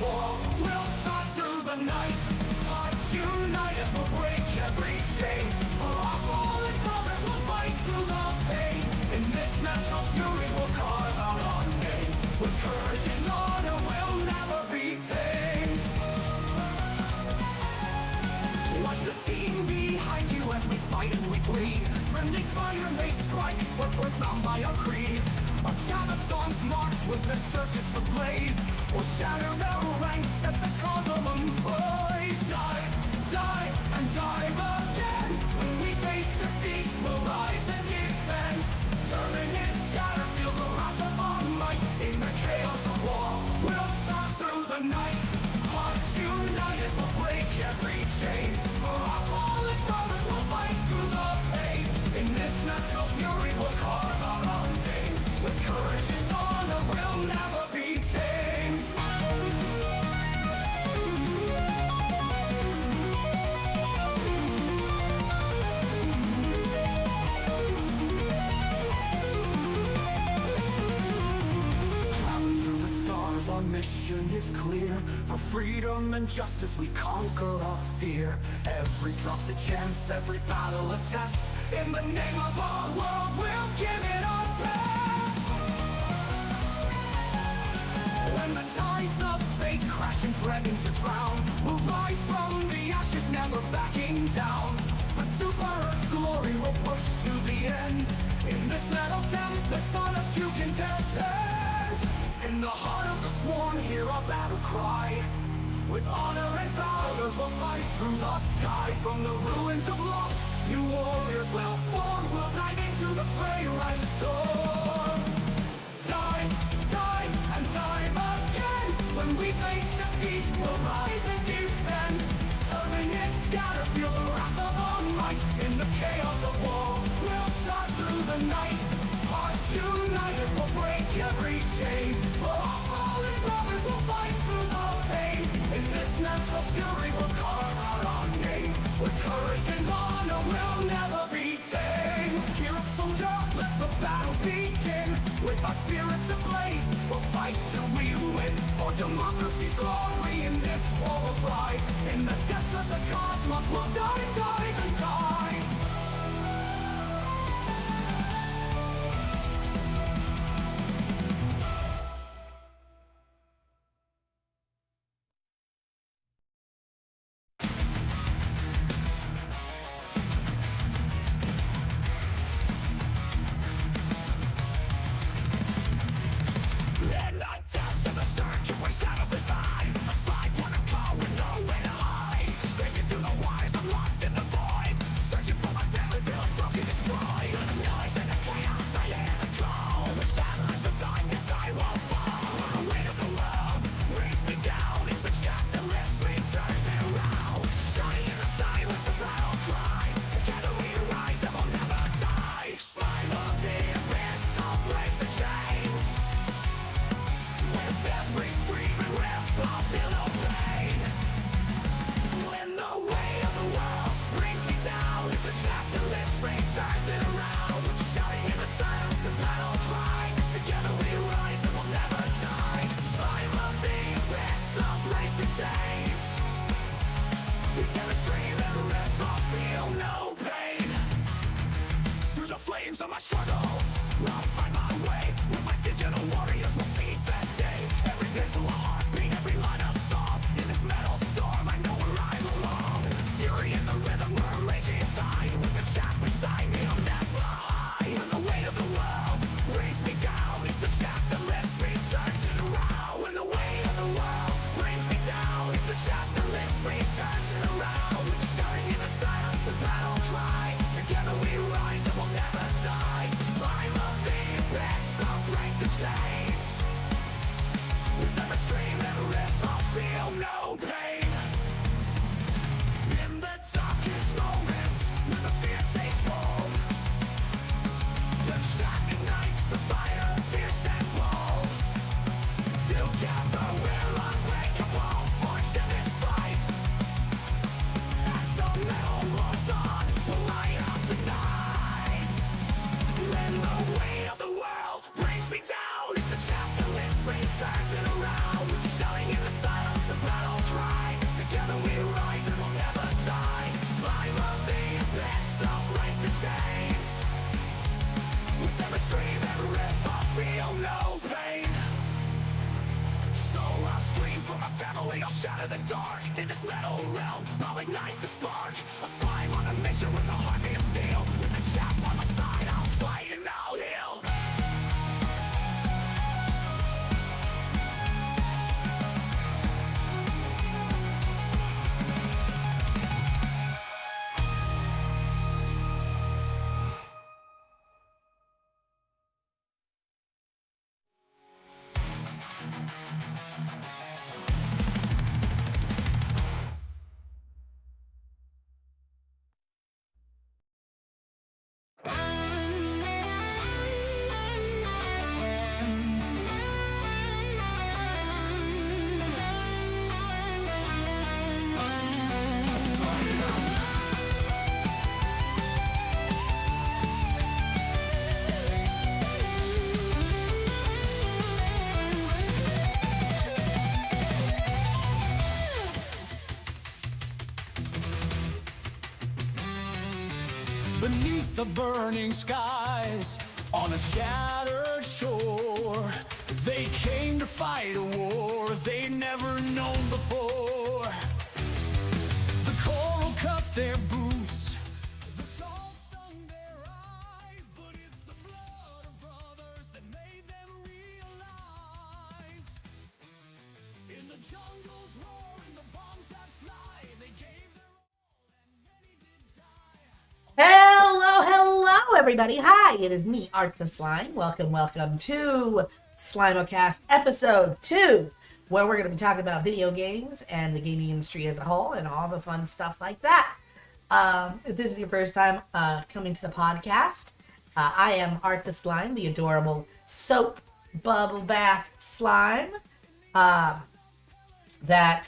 war will charge through the night. Hearts united will break every chain. For our fallen brothers will fight through the pain. In this mental fury we'll carve out our name. With courage and honor we'll never be tamed. Watch the team behind you as we fight and we bleed. Friendly fire may strike, but we're bound by our creed. Our Tabaton's march with their circuits ablaze will shatter their ranks at the cause of them praise. Dive, dive, and dive again. When we face defeat, we'll rise and defend. Turning it scatter, feel the wrath of our might. In the chaos of war, we'll charge through the night. Hearts united will break every chain. For our fallen brothers will fight through the pain. In this natural fury we'll carve out our name. With courage and honor we'll never be tamed. Traveling through the stars, our mission is clear. For freedom and justice we conquer our fear. Every drop's a chance, every battle a test. In the name of our world we'll give it our best. When the tides of fate crash and threaten to drown, we'll rise from the ashes, never backing down. For Super Earth's glory we'll push to the end. In this metal tempest on us you can depend. In the heart of the swarm hear our battle cry. With honor and valor we'll fight through the sky. From the ruins of lost, new warriors will form. We'll dive into the fray like a storm. Dive, dive, and dive again. When we face defeat, we'll rise and defend. Turning it scatter, feel the wrath of our might. In the chaos of war, we'll charge through the night. Hearts united will break every chain. For our fallen brothers will fight through the pain. In this natural fury we'll carve out our name. With courage and honor we'll never be tamed. Gear up soldier, let the battle begin. With our spirits ablaze, we'll fight till we win. For democracy's glory in this war will fly. In the depths of the cosmos we'll dive, dive, and dive. Shadows inside, a slide, wanna go with nowhere to hide. Screaming through the wires, I'm lost in the void. of the dark. In this metal realm, I'll ignite the spark. A slime on a mission with a heart made of steel. With the chaff on my side, I'll fight and I'll heal. Beneath the burning skies, on a shattered shore, they came to fight a war they'd never known before. The coral cut their boots, the salt stung their eyes, but it's the blood of brothers that made them realize. In the jungle's roar, in the bombs that fly, they gave their all and many did die. Hello, everybody. Hi, it is me, Art the Slime. Welcome to Slimocast Episode 2, where we're going to be talking about video games and the gaming industry as a whole and all the fun stuff like that. If this is your first time coming to the podcast, I am Art the Slime, the adorable soap bubble bath slime that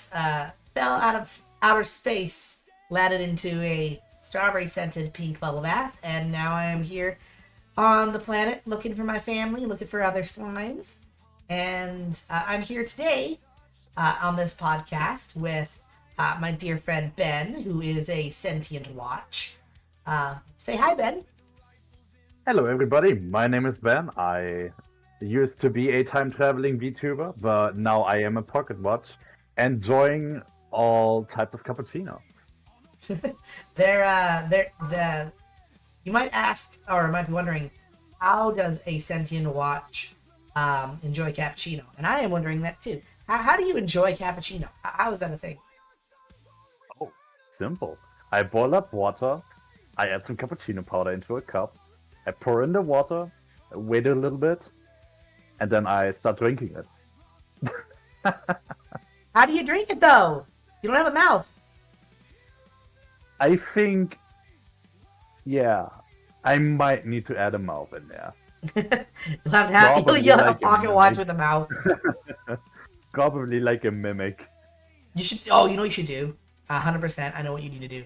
fell out of outer space, landed into a strawberry scented pink bubble bath, and now I am here on the planet looking for my family, looking for other slimes, and I'm here today on this podcast with my dear friend Ben, who is a sentient watch. Say hi, Ben. Hello everybody, my name is Ben. I used to be a time-traveling VTuber, but now I am a pocket watch, enjoying all types of cappuccino. You might ask, or might be wondering, how does a sentient watch enjoy cappuccino? And I am wondering that too. How do you enjoy cappuccino? How is that a thing? Oh, simple. I boil up water, I add some cappuccino powder into a cup, I pour in the water, I wait a little bit, and then I start drinking it. How do you drink it though? You don't have a mouth. I think, yeah, I might need to add a mouth in there. You'll have a pocket watch with a mouth. Probably like a mimic. You should. Oh, you know what you should do? 100%. I know what you need to do.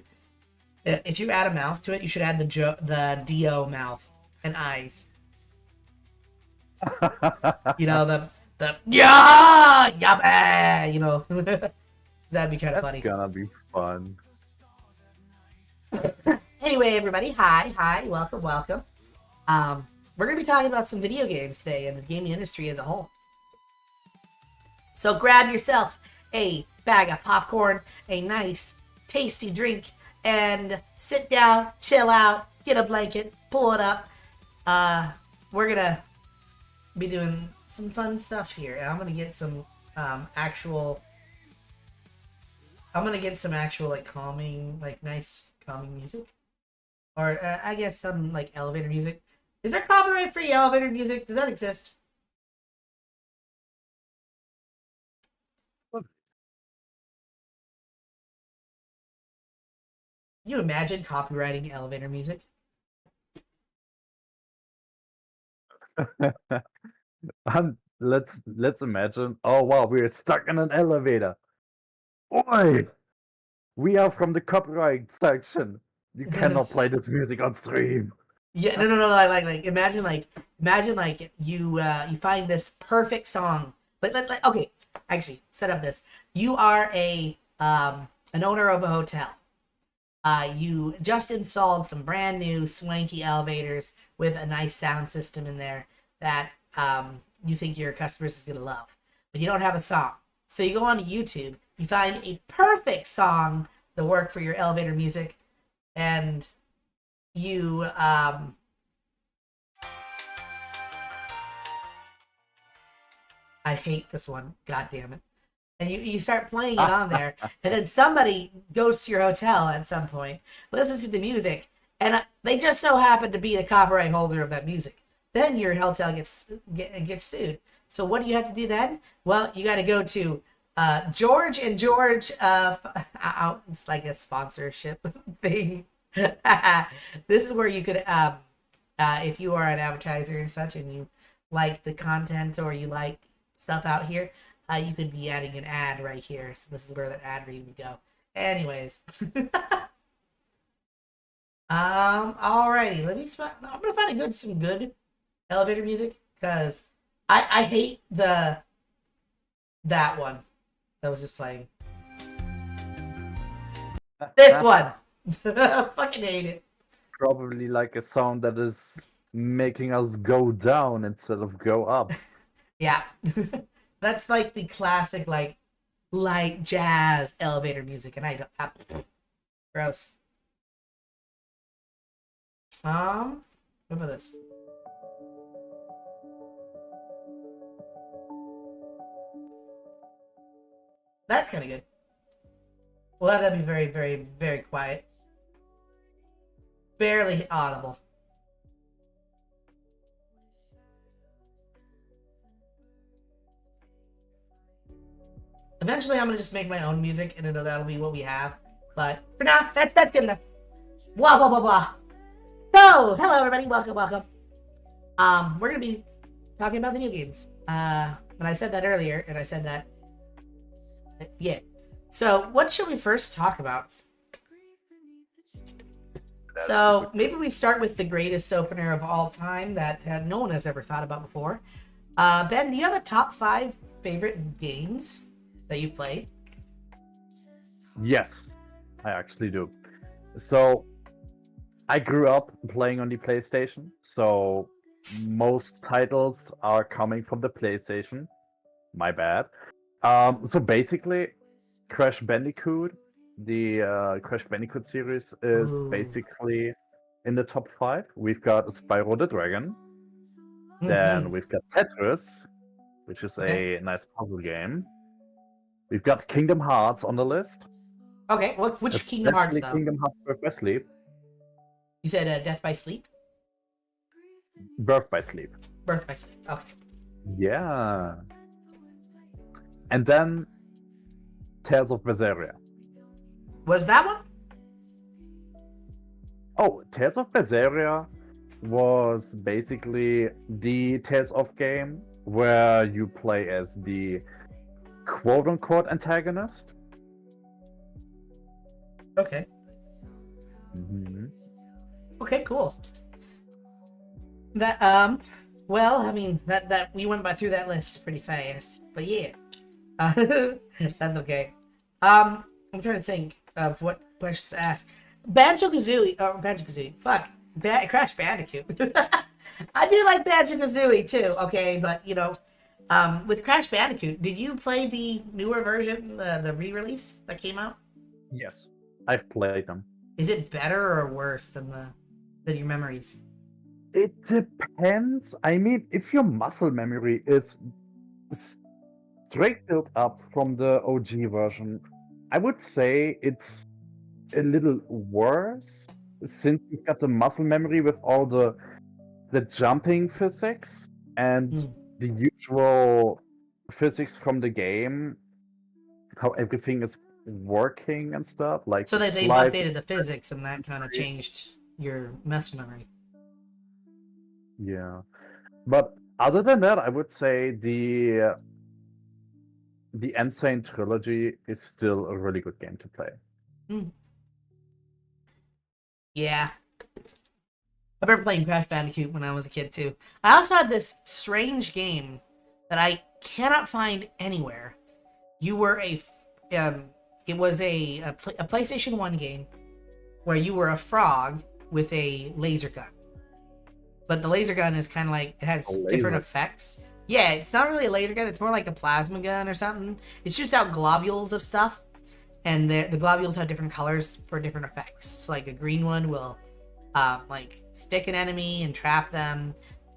If you add a mouth to it, you should add the Dio mouth and eyes. You know the yeah. You know that'd be kind of funny. That's gonna be fun. Anyway, everybody, hi, welcome. We're gonna be talking about some video games today and the gaming industry as a whole. So grab yourself a bag of popcorn, a nice, tasty drink, and sit down, chill out, get a blanket, pull it up. We're gonna be doing some fun stuff here. I'm gonna get some actual like calming, like nice calming music, or I guess some like elevator music. Is there copyright free elevator music? Does that exist? Can you imagine copywriting elevator music? Let's imagine. Oh wow, we're stuck in an elevator. Oi! We are from the copyright section. You cannot play this music on stream. Yeah, no. Like imagine you find this perfect song. Like okay, actually, set up this. You are an owner of a hotel. You just installed some brand new swanky elevators with a nice sound system in there that you think your customers is gonna love, but you don't have a song. So you go onto YouTube, you find a perfect song to work for your elevator music, and you I hate this one. God damn it. And you start playing it on there, and then somebody goes to your hotel at some point, listens to the music, and they just so happen to be the copyright holder of that music. Then your hotel gets sued. So what do you have to do then? Well, you got to go to George and George. It's like a sponsorship thing. This is where you could, if you are an advertiser and such, and you like the content or you like stuff out here, you could be adding an ad right here. So this is where the ad read would go. Anyways. Alrighty, I'm gonna find some good elevator music, because I hate that one that was just playing. This one. Fucking hate it. Probably like a sound that is making us go down instead of go up. Yeah. That's like the classic, like, light jazz elevator music, and I don't. Gross. What about this? That's kind of good. Well, that'd be very, very, very quiet. Barely audible. Eventually, I'm gonna just make my own music, and that'll be what we have. But for now, that's good enough. Blah blah blah blah. So, hello everybody, welcome. We're gonna be talking about video games. And I said that earlier, and I said that. Yeah. So, what should we first talk about? So, maybe we start with the greatest opener of all time that no one has ever thought about before. Ben, do you have a top 5 favorite games that you've played? Yes, I actually do. So, I grew up playing on the PlayStation, so most titles are coming from the PlayStation. My bad. So basically, Crash Bandicoot, the Crash Bandicoot series is basically in the top 5. We've got Spyro the Dragon. Then we've got Tetris, which is a nice puzzle game. We've got Kingdom Hearts on the list. Okay, which Kingdom Hearts though? Kingdom Hearts Birth by Sleep. You said Death by Sleep? Birth by Sleep. Birth by Sleep, okay. Yeah. And then Tales of Berseria. Was that one? Oh, Tales of Berseria was basically the Tales of game where you play as the quote-unquote antagonist. Okay. Mm-hmm. Okay, cool. That well, I mean that we went through that list pretty fast, but yeah, that's okay. I'm trying to think of what questions to ask. Banjo-Kazooie. Fuck, Crash Bandicoot. I do like Banjo-Kazooie too. Okay, but you know, with Crash Bandicoot, did you play the newer version, the re-release that came out? Yes, I've played them. Is it better or worse than your memories? It depends. I mean, if your muscle memory is straight built up from the OG version, I would say it's a little worse, since you've got the muscle memory with all the jumping physics and the usual physics from the game, how everything is working and stuff. Like, so they've updated the physics, and that kind of changed your muscle memory. Yeah, but other than that, I would say the Insane Trilogy is still a really good game to play. Yeah. I remember playing Crash Bandicoot when I was a kid too. I also had this strange game that I cannot find anywhere. You were it was a PlayStation 1 game where you were a frog with a laser gun. But the laser gun is kind of like, it has different effects. Yeah, it's not really a laser gun. It's more like a plasma gun or something. It shoots out globules of stuff, and the globules have different colors for different effects. So like a green one will like stick an enemy and trap them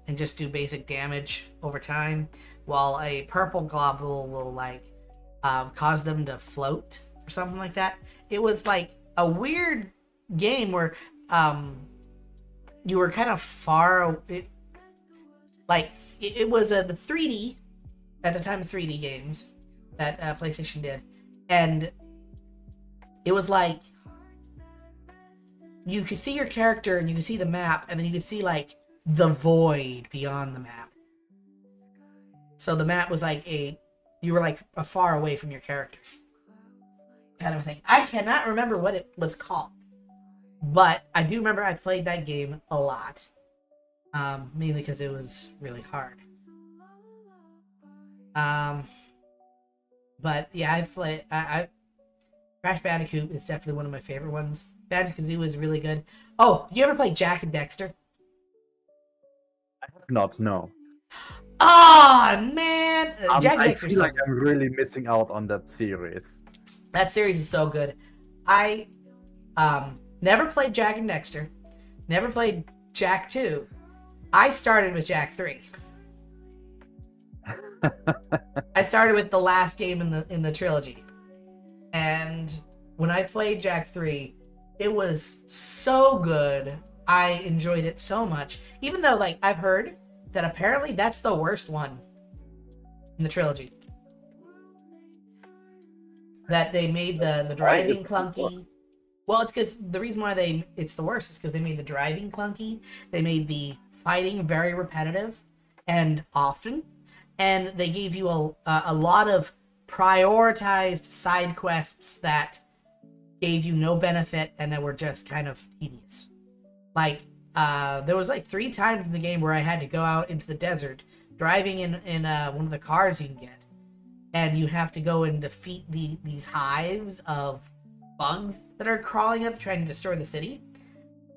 and just do basic damage over time, while a purple globule will like cause them to float or something like that. It was like a weird game where you were kind of far. It was the 3D at the time of 3D games that PlayStation did, and it was like you could see your character and you could see the map, and then you could see like the void beyond the map. So the map was like you were like a far away from your character, kind of a thing. I cannot remember what it was called, but I do remember I played that game a lot. Mainly because it was really hard. But yeah, I've played. Crash Bandicoot is definitely one of my favorite ones. Banjo-Kazooie is really good. Oh, you ever play Jack and Dexter? I have not, no. Oh man, Jack and I Dexter. feel like I'm really missing out on that series. That series is so good. I never played Jack and Dexter. Never played Jack 2. I started with Jack 3. I started with the last game in the trilogy. And when I played Jack 3, it was so good. I enjoyed it so much. Even though like I've heard that apparently that's the worst one in the trilogy. That they made the driving clunky. Well, it's because the reason why it's the worst is because they made the driving clunky. They made the fighting very repetitive and often, and they gave you a lot of prioritized side quests that gave you no benefit and that were just kind of tedious. Like there was like 3 times in the game where I had to go out into the desert driving in one of the cars you can get, and you have to go and defeat these hives of bugs that are crawling up trying to destroy the city.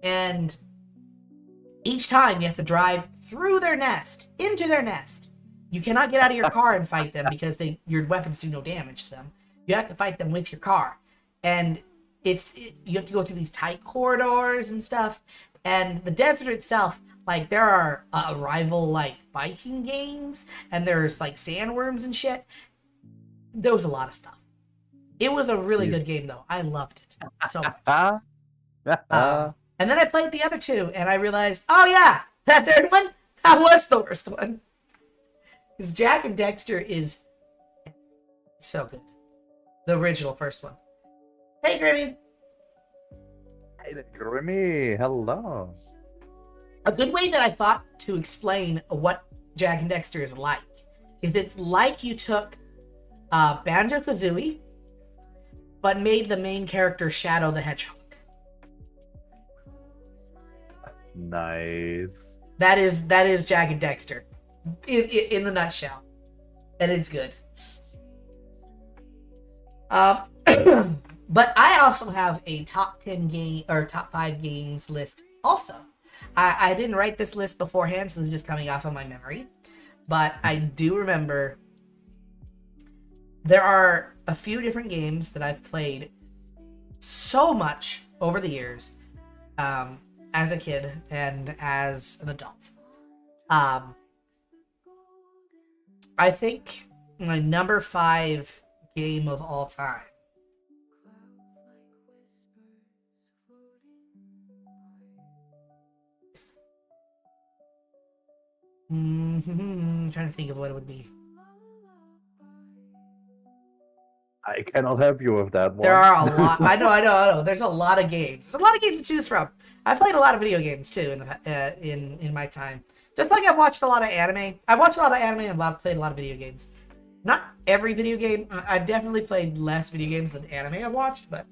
And each time you have to drive through their nest, into their nest. You cannot get out of your car and fight them because your weapons do no damage to them. You have to fight them with your car. And you have to go through these tight corridors and stuff. And the desert itself, like there are rival like biking gangs, and there's like sandworms and shit. There was a lot of stuff. It was a really good game, though. I loved it so much. And then I played the other 2, and I realized, oh yeah, that third one, that was the worst one. Because Jack and Dexter is so good. The original first one. Hey, Grimmy. Hey there, Grimmy. Hello. A good way that I thought to explain what Jack and Dexter is like is it's like you took Banjo-Kazooie, but made the main character Shadow the Hedgehog. Nice. That is Jack and Dexter in the nutshell, and it's good. But I also have a top 10 game or top 5 games list. Also, I didn't write this list beforehand, so this is just coming off of my memory. But I do remember there are a few different games that I've played so much over the years, as a kid and as an adult. I think my number 5 game of all time I'm trying to think of what it would be. I cannot help you with that one. There are a lot. I know. There's a lot of games. There's a lot of games to choose from. I played a lot of video games too in my time. Just like I've watched a lot of anime. I've watched a lot of anime and played a lot of video games. Not every video game. I've definitely played less video games than anime I've watched, but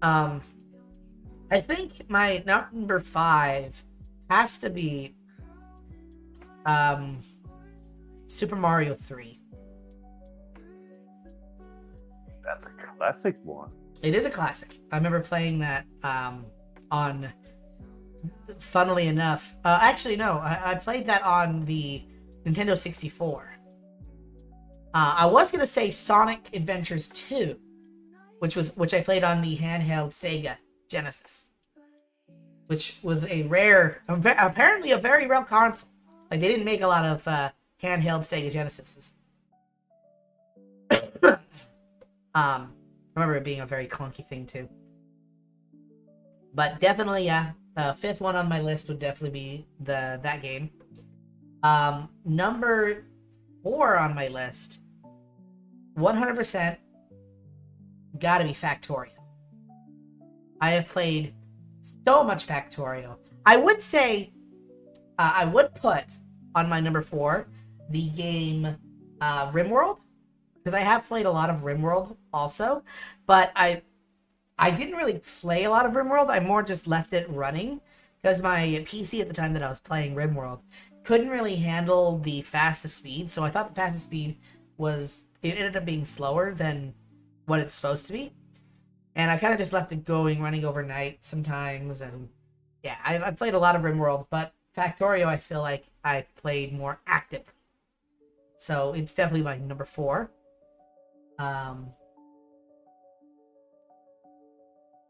I think my number 5 has to be Super Mario 3. That's a classic one. It is a classic. I remember playing that funnily enough, actually no, I played that on the Nintendo 64. I was gonna say Sonic Adventures 2, which I played on the handheld Sega Genesis, which was apparently a very rare console. Like, they didn't make a lot of handheld Sega Genesises. I remember it being a very clunky thing too. But definitely, yeah. Fifth one on my list would definitely be that game. Number 4 on my list, 100%, gotta be Factorio. I have played so much Factorio. I would say, I would put on my number 4 the game RimWorld, because I have played a lot of RimWorld also, but I didn't really play a lot of RimWorld. I more just left it running because my PC at the time that I was playing RimWorld couldn't really handle the fastest speed. So I thought the fastest speed it ended up being slower than what it's supposed to be. And I kind of just left it running overnight sometimes. And yeah, I've played a lot of RimWorld, but Factorio, I feel like I played more actively. So it's definitely my number 4.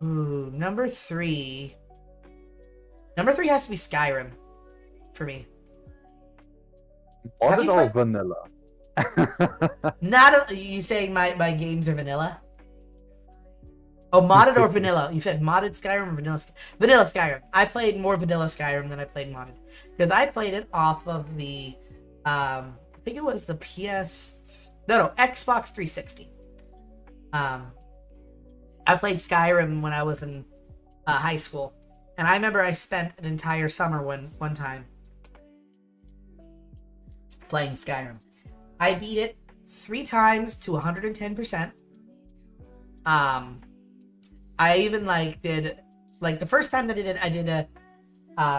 Number 3. Number 3 has to be Skyrim for me. Modded or vanilla? You saying my games are vanilla? Oh, modded or vanilla? You said modded Skyrim or vanilla? Vanilla Skyrim. I played more vanilla Skyrim than I played modded, because I played it off of the I think it was the Xbox 360. I played Skyrim when I was in high school, and I remember I spent an entire summer one time playing Skyrim. I beat it 3 times to 110%. I even did the first time that I did it, I did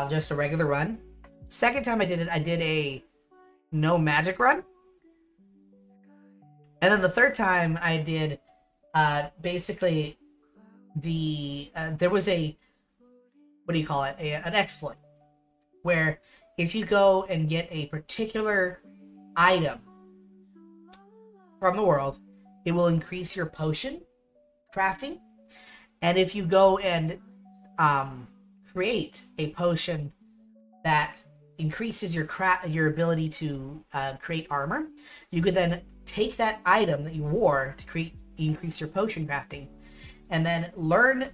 just a regular run. Second time I did it, I did a no magic run. And then the third time I did basically there was an exploit where if you go and get a particular item from the world, it will increase your potion crafting. And if you go and create a potion that increases your ability to create armor, you could then take that item that you wore to increase your potion crafting, and then learn,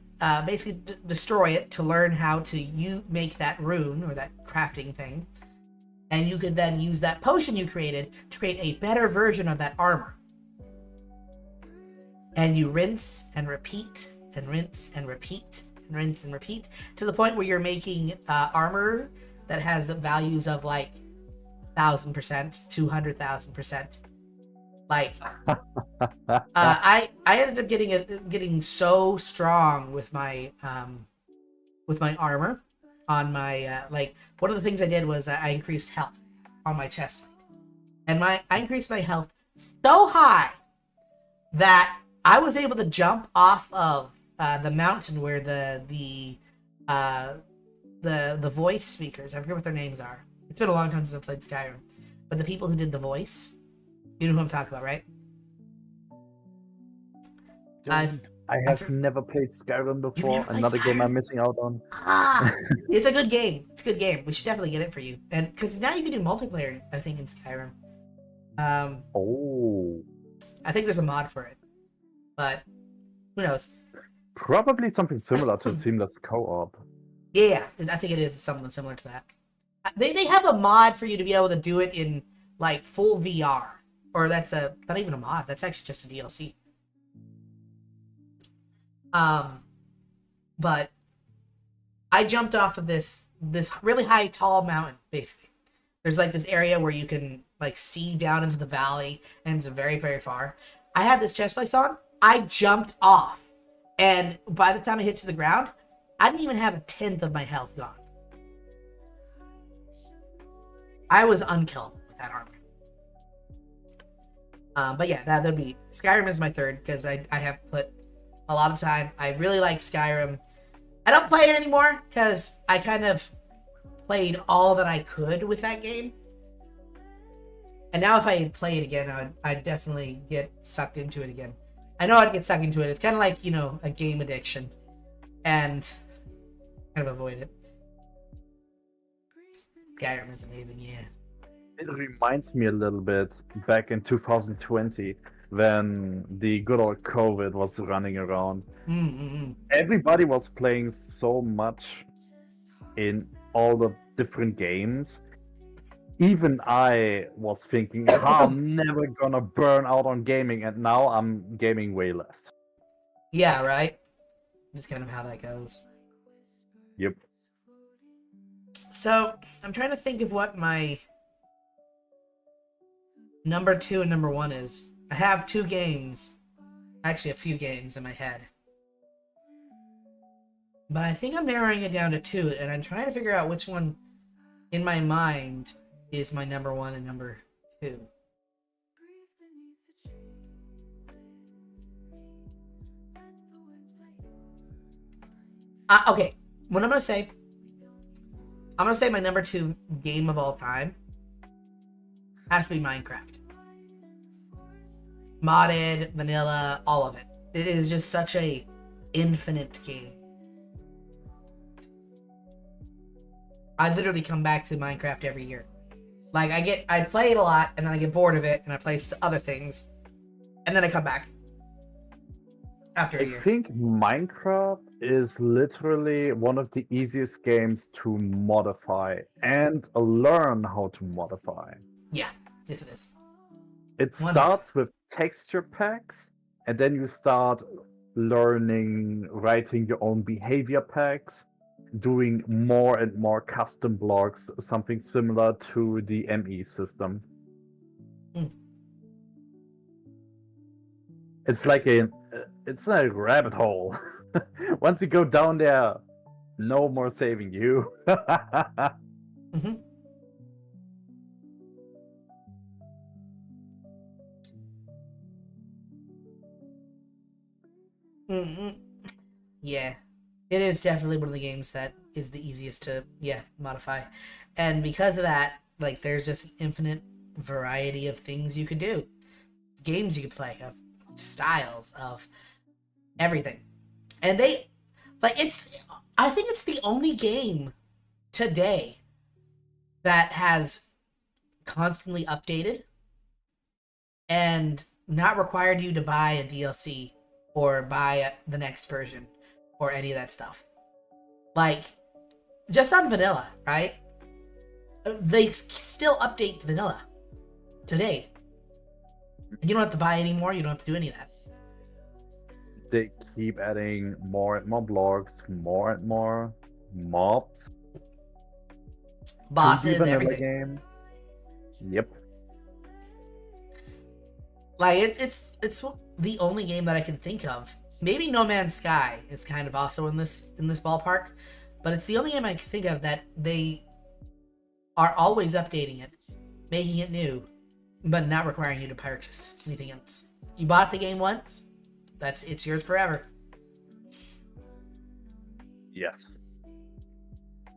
basically destroy it to learn how to make that rune or that crafting thing. And you could then use that potion you created to create a better version of that armor. And you rinse and repeat and rinse and repeat and rinse and repeat to the point where you're making armor that has values of 1,000%, 200,000%. I ended up getting so strong with my armor on my one of the things I did was I increased health on my chest plate, and I increased my health so high that I was able to jump off of the mountain where the voice speakers, I forget what their names are. It's been a long time since I played Skyrim, but the people who did the voice, you know who I'm talking about, right? I have never played Skyrim before. Another game I'm missing out on. It's a good game. It's a good game. We should definitely get it for you. And because now you can do multiplayer, I think, in Skyrim. I think there's a mod for it, but who knows? Probably something similar to seamless co-op. Yeah, I think it is something similar to that. They have a mod for you to be able to do it in full VR, or that's not even a mod. That's actually just a DLC. But I jumped off of this really high, tall mountain. Basically, there's this area where you can see down into the valley, and it's very, very far. I had this chest plate on. I jumped off, and by the time I hit to the ground, I didn't even have 1/10 of my health gone. I was unkillable with that armor. But yeah, that'd be Skyrim is my third because I have put a lot of time. I really like Skyrim. I don't play it anymore because I kind of played all that I could with that game. And now if I play it again, I'd definitely get sucked into it again. I know I'd get sucked into it. It's kind of like, a game addiction. And kind of avoid it. Skyrim is amazing, yeah. It reminds me a little bit back in 2020 when the good old COVID was running around. Everybody was playing so much in all the different games. Even I was thinking, I'm never gonna burn out on gaming, and now I'm gaming way less. Yeah, right? That's kind of how that goes. Yep. So, I'm trying to think of what my number 2 and number 1 is. I have 2 games. Actually, a few games in my head. But I think I'm narrowing it down to 2, and I'm trying to figure out which one in my mind is my number 1 and number 2. Okay, what I'm going to say my number 2 game of all time has to be Minecraft. Modded, vanilla, all of it. It is just such a infinite game. I literally come back to Minecraft every year. Like, I play it a lot, and then I get bored of it, and I play other things, and then I come back after a year. I think Minecraft is literally one of the easiest games to modify and learn how to modify. Yeah, yes it is. It starts with texture packs, and then you start learning writing your own behavior packs, doing more and more custom blocks, something similar to the ME system. It's like it's a rabbit hole. Once you go down there, no more saving you. Yeah, it is definitely one of the games that is the easiest to modify, and because of that, like, there's just an infinite variety of things you could do, games you could play, of styles, of everything. And I think it's the only game today that has constantly updated and not required you to buy a DLC or buy the next version or any of that stuff. Like, just on vanilla, right? They still update the vanilla today. You don't have to buy anymore. You don't have to do any of that. They keep adding more and more blocks, more and more mobs, bosses, to the everything. Game. Yep. Like, it's the only game that I can think of. Maybe No Man's Sky is kind of also in this ballpark, but it's the only game I can think of that they are always updating it, making it new, but not requiring you to purchase anything else. You bought the game once, it's yours forever. Yes.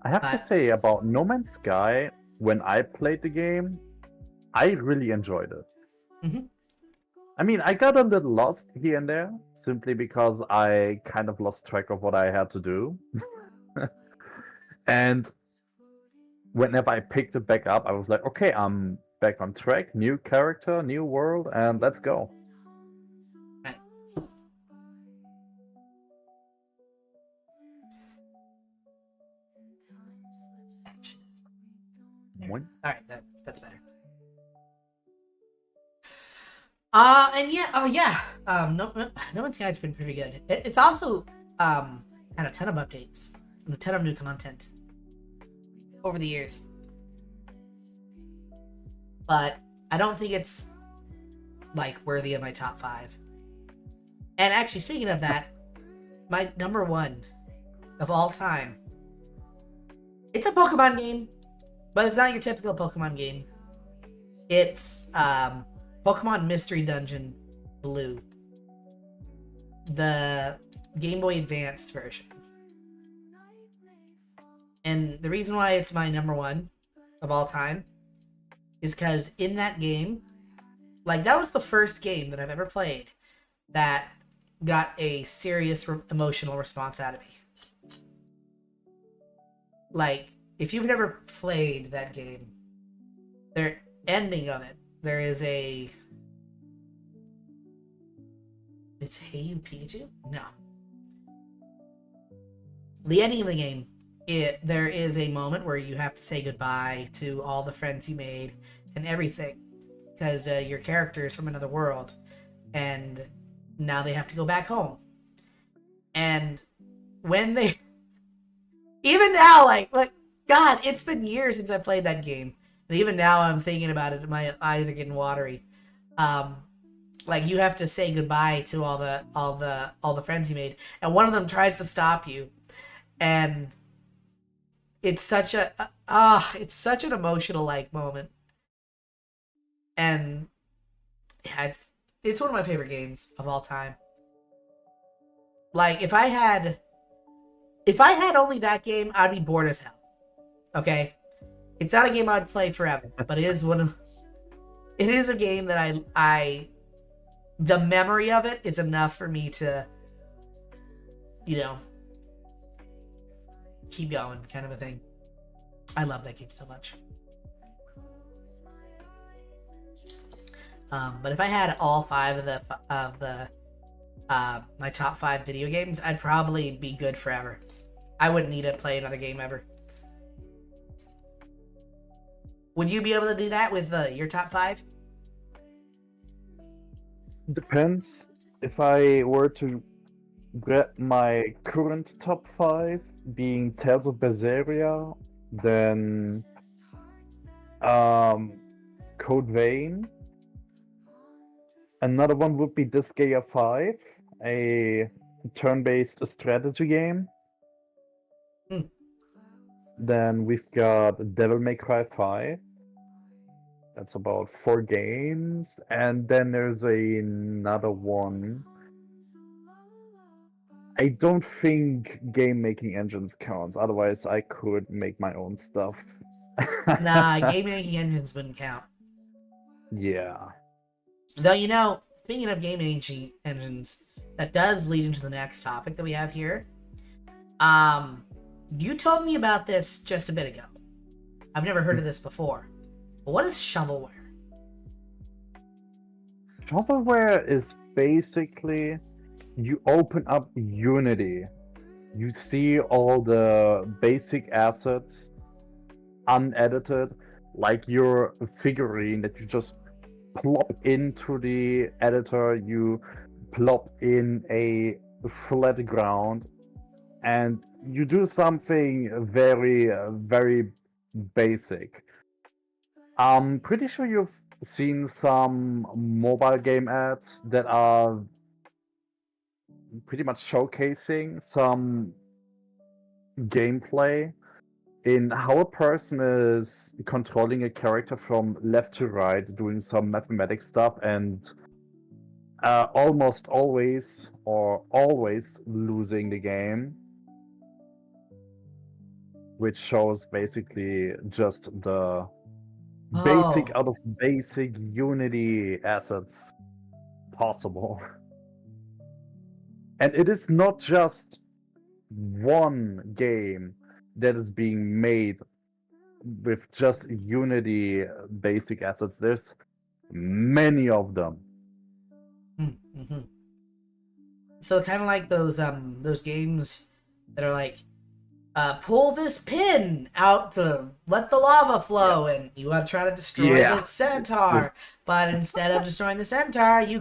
I have to say about No Man's Sky, when I played the game, I really enjoyed it. I mean, I got a little lost here and there, simply because I kind of lost track of what I had to do. And whenever I picked it back up, I was like, okay, I'm back on track, new character, new world, and let's go. Alright, that's better. No Man's Sky's been pretty good. It's also had a ton of updates and a ton of new content over the years. But I don't think it's, like, worthy of my top 5. And actually, speaking of that, my number 1 of all time, it's a Pokemon game, but it's not your typical Pokemon game. It's Pokemon Mystery Dungeon Blue, the Game Boy Advanced version. And the reason why it's my number 1 of all time is because in that game, like, that was the first game that I've ever played that got a serious emotional response out of me. Like, if you've never played that game, the ending of it, there is a... It's Hey You Pikachu? No. The ending of the game, there is a moment where you have to say goodbye to all the friends you made and everything, because your character is from another world, and now they have to go back home. And when they... Even now, like, God, it's been years since I played that game, and even now I'm thinking about it, my eyes are getting watery. Like, you have to say goodbye to all the friends you made, and one of them tries to stop you, and it's such an emotional, like, moment. And yeah, it's one of my favorite games of all time. Like, if I had only that game, I'd be bored as hell. Okay? It's not a game I'd play forever, but it is a game that the memory of it is enough for me to, keep going, kind of a thing. I love that game so much. But if I had all 5 of my top 5 video games, I'd probably be good forever. I wouldn't need to play another game ever. Would you be able to do that with your top 5? Depends. If I were to get my current top 5 being Tales of Berseria, then Code Vein. Another one would be Disgaea 5, a turn-based strategy game. Then we've got Devil May Cry 5. That's about 4 games. And then there's another one. I don't think game making engines counts. Otherwise, I could make my own stuff. Nah, game making engines wouldn't count. Yeah. Though, speaking of game making engines, that does lead into the next topic that we have here. You told me about this just a bit ago. I've never heard of this before. But what is shovelware? Shovelware is basically you open up Unity. You see all the basic assets unedited, like your figurine that you just plop into the editor, you plop in a flat ground, and you do something very, very basic. I'm pretty sure you've seen some mobile game ads that are pretty much showcasing some gameplay in how a person is controlling a character from left to right, doing some mathematic stuff, and almost always or always losing the game, which shows basically just the basic out of basic Unity assets possible. And it is not just one game that is being made with just Unity basic assets. There's many of them. Mm-hmm. So kind of like those games that are like, pull this pin out to let the lava flow, and you want to try to destroy the centaur, but instead of destroying the centaur, you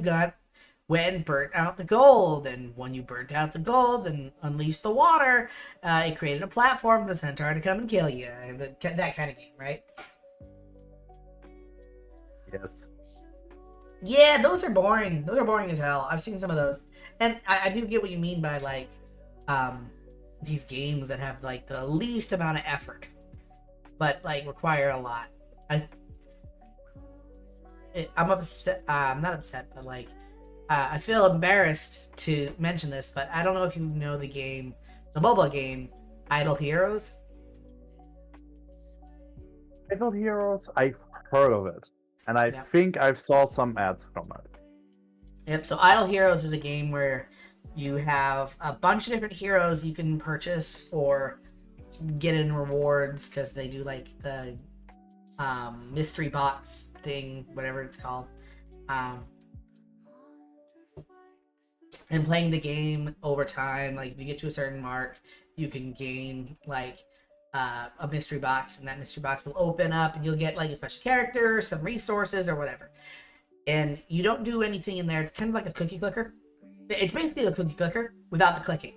went and burnt out the gold, and when you burnt out the gold and unleashed the water, it created a platform for the centaur to come and kill you. That kind of game, right? Yes. Yeah, those are boring. Those are boring as hell. I've seen some of those. And I do get what you mean by, like, these games that have, like, the least amount of effort, but, like, require a lot. I'm upset. I'm not upset, but, like, I feel embarrassed to mention this, but I don't know if you know the mobile game, Idle Heroes. Idle Heroes, I've heard of it, and I Yeah. think I saw some ads from it. Yep. So Idle Heroes is a game where you have a bunch of different heroes you can purchase or get in rewards because they do like the mystery box thing, whatever it's called. And playing the game over time, like if you get to a certain mark, you can gain like a mystery box, and that mystery box will open up, and you'll get like a special character, some resources, or whatever. And you don't do anything in there. It's kind of like a cookie clicker. It's basically a cookie clicker without the clicking.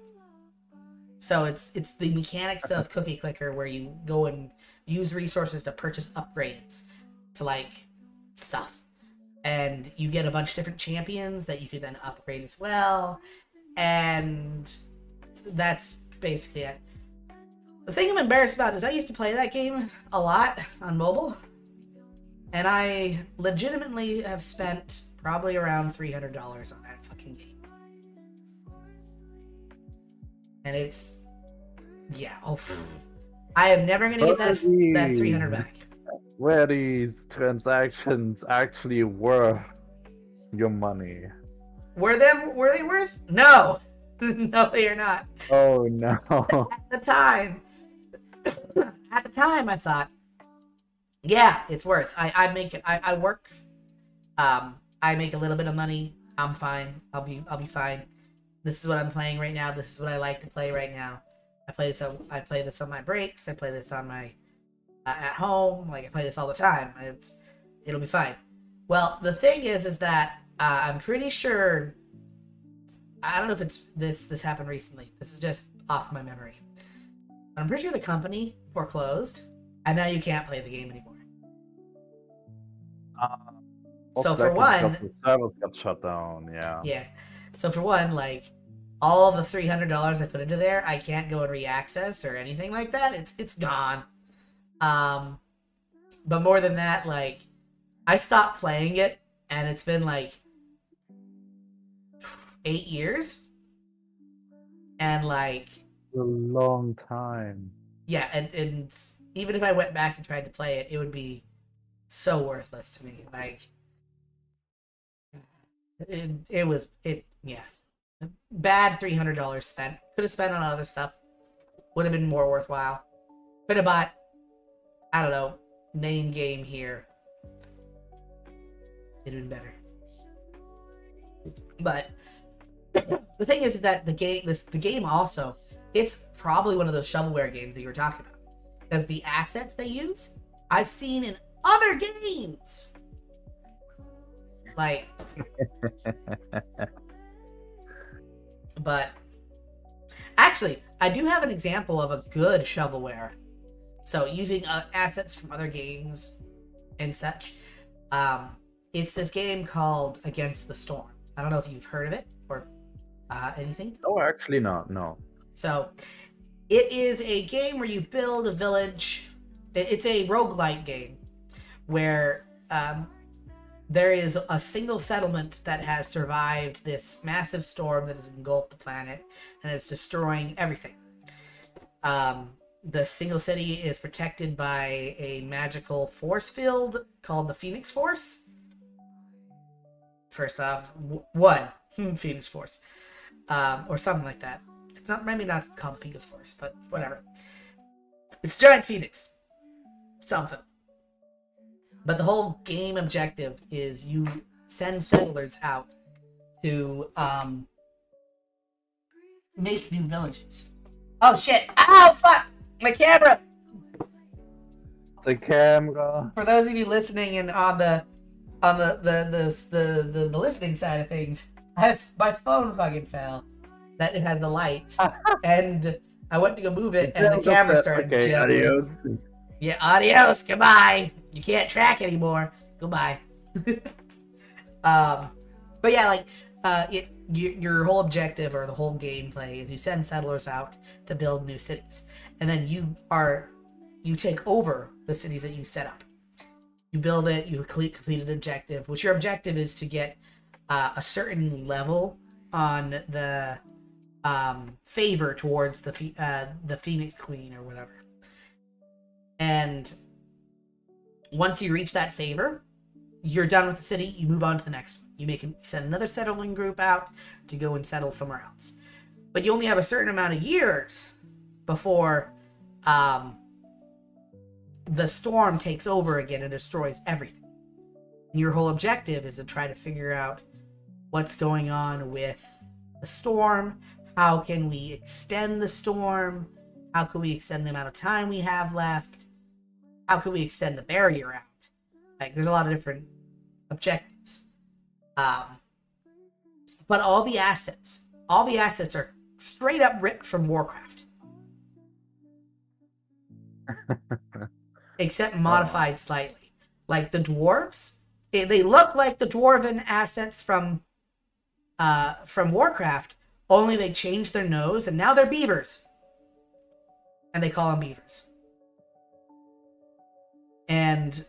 So it's the mechanics of cookie clicker where you go and use resources to purchase upgrades to like stuff. And you get a bunch of different champions that you could then upgrade as well. And that's basically it. The thing I'm embarrassed about is I used to play that game a lot on mobile. And I legitimately have spent probably around $300 on that fucking game. And it's... yeah. Oh, I am never going to get that $300 back. Were these transactions actually worth your money? Were they worth? No. No, they are not. Oh no. At the time I thought, yeah, it's worth. I make it. I work. I make a little bit of money. I'm fine. I'll be fine. This is what I'm playing right now. This is what I like to play right now. I play this on my breaks. I play this on my at home. Like I play this all the time. It'll be fine. Well, the thing is that I'm pretty sure. I don't know if it's this happened recently. This is just off my memory. I'm pretty sure the company foreclosed, and now you can't play the game anymore. So for one, the servers got shut down. Yeah. Yeah. So for one, like all of the $300 I put into there, I can't go and re-access or anything like that. It's gone. But more than that, like I stopped playing it, and it's been like 8 years, and like A long time. yeah, and even if I went back and tried to play it, it would be so worthless to me. Like yeah, bad $300 spent. Could have spent on other stuff. Would have been more worthwhile. Could have bought, I don't know, name game here. It'd been better. But the thing is that the game also, it's probably one of those shovelware games that you were talking about. Because the assets they use, I've seen in other games. Like, but actually, I do have an example of a good shovelware. So using assets from other games and such. It's this game called Against the Storm. I don't know if you've heard of it or anything. Oh, actually not. No. So it is a game where you build a village. It's a roguelike game where there is a single settlement that has survived this massive storm that has engulfed the planet, and it's destroying everything. The single city is protected by a magical force field called the Phoenix Force. First off, one Phoenix Force, or something like that. It's not, maybe not called the Phoenix Force, but whatever. It's Giant Phoenix, something. But the whole game objective is you send settlers out to make new villages. Oh shit! Ow! Fuck! My camera. The camera. For those of you listening and on the listening side of things, my phone fucking fell. That it has the light, and I went to go move it, and the camera started Okay, jiggling. adios. Yeah, adios, goodbye. You can't track anymore. Goodbye. But yeah, like your whole objective or the whole gameplay is you send settlers out to build new cities, and then you take over the cities that you set up. You build it, you complete an objective, which your objective is to get a certain level on the favor towards the Phoenix Queen or whatever. And once you reach that favor, you're done with the city. You move on to the next one. You send another settling group out to go and settle somewhere else. But you only have a certain amount of years before the storm takes over again and destroys everything. And your whole objective is to try to figure out what's going on with the storm. How can we extend the storm? How can we extend the amount of time we have left? How can we extend the barrier out? Like, there's a lot of different objectives. But all the assets are straight up ripped from Warcraft. Except modified slightly. Like the dwarves, they look like the dwarven assets from Warcraft, only they changed their nose and now they're beavers. And they call them beavers. And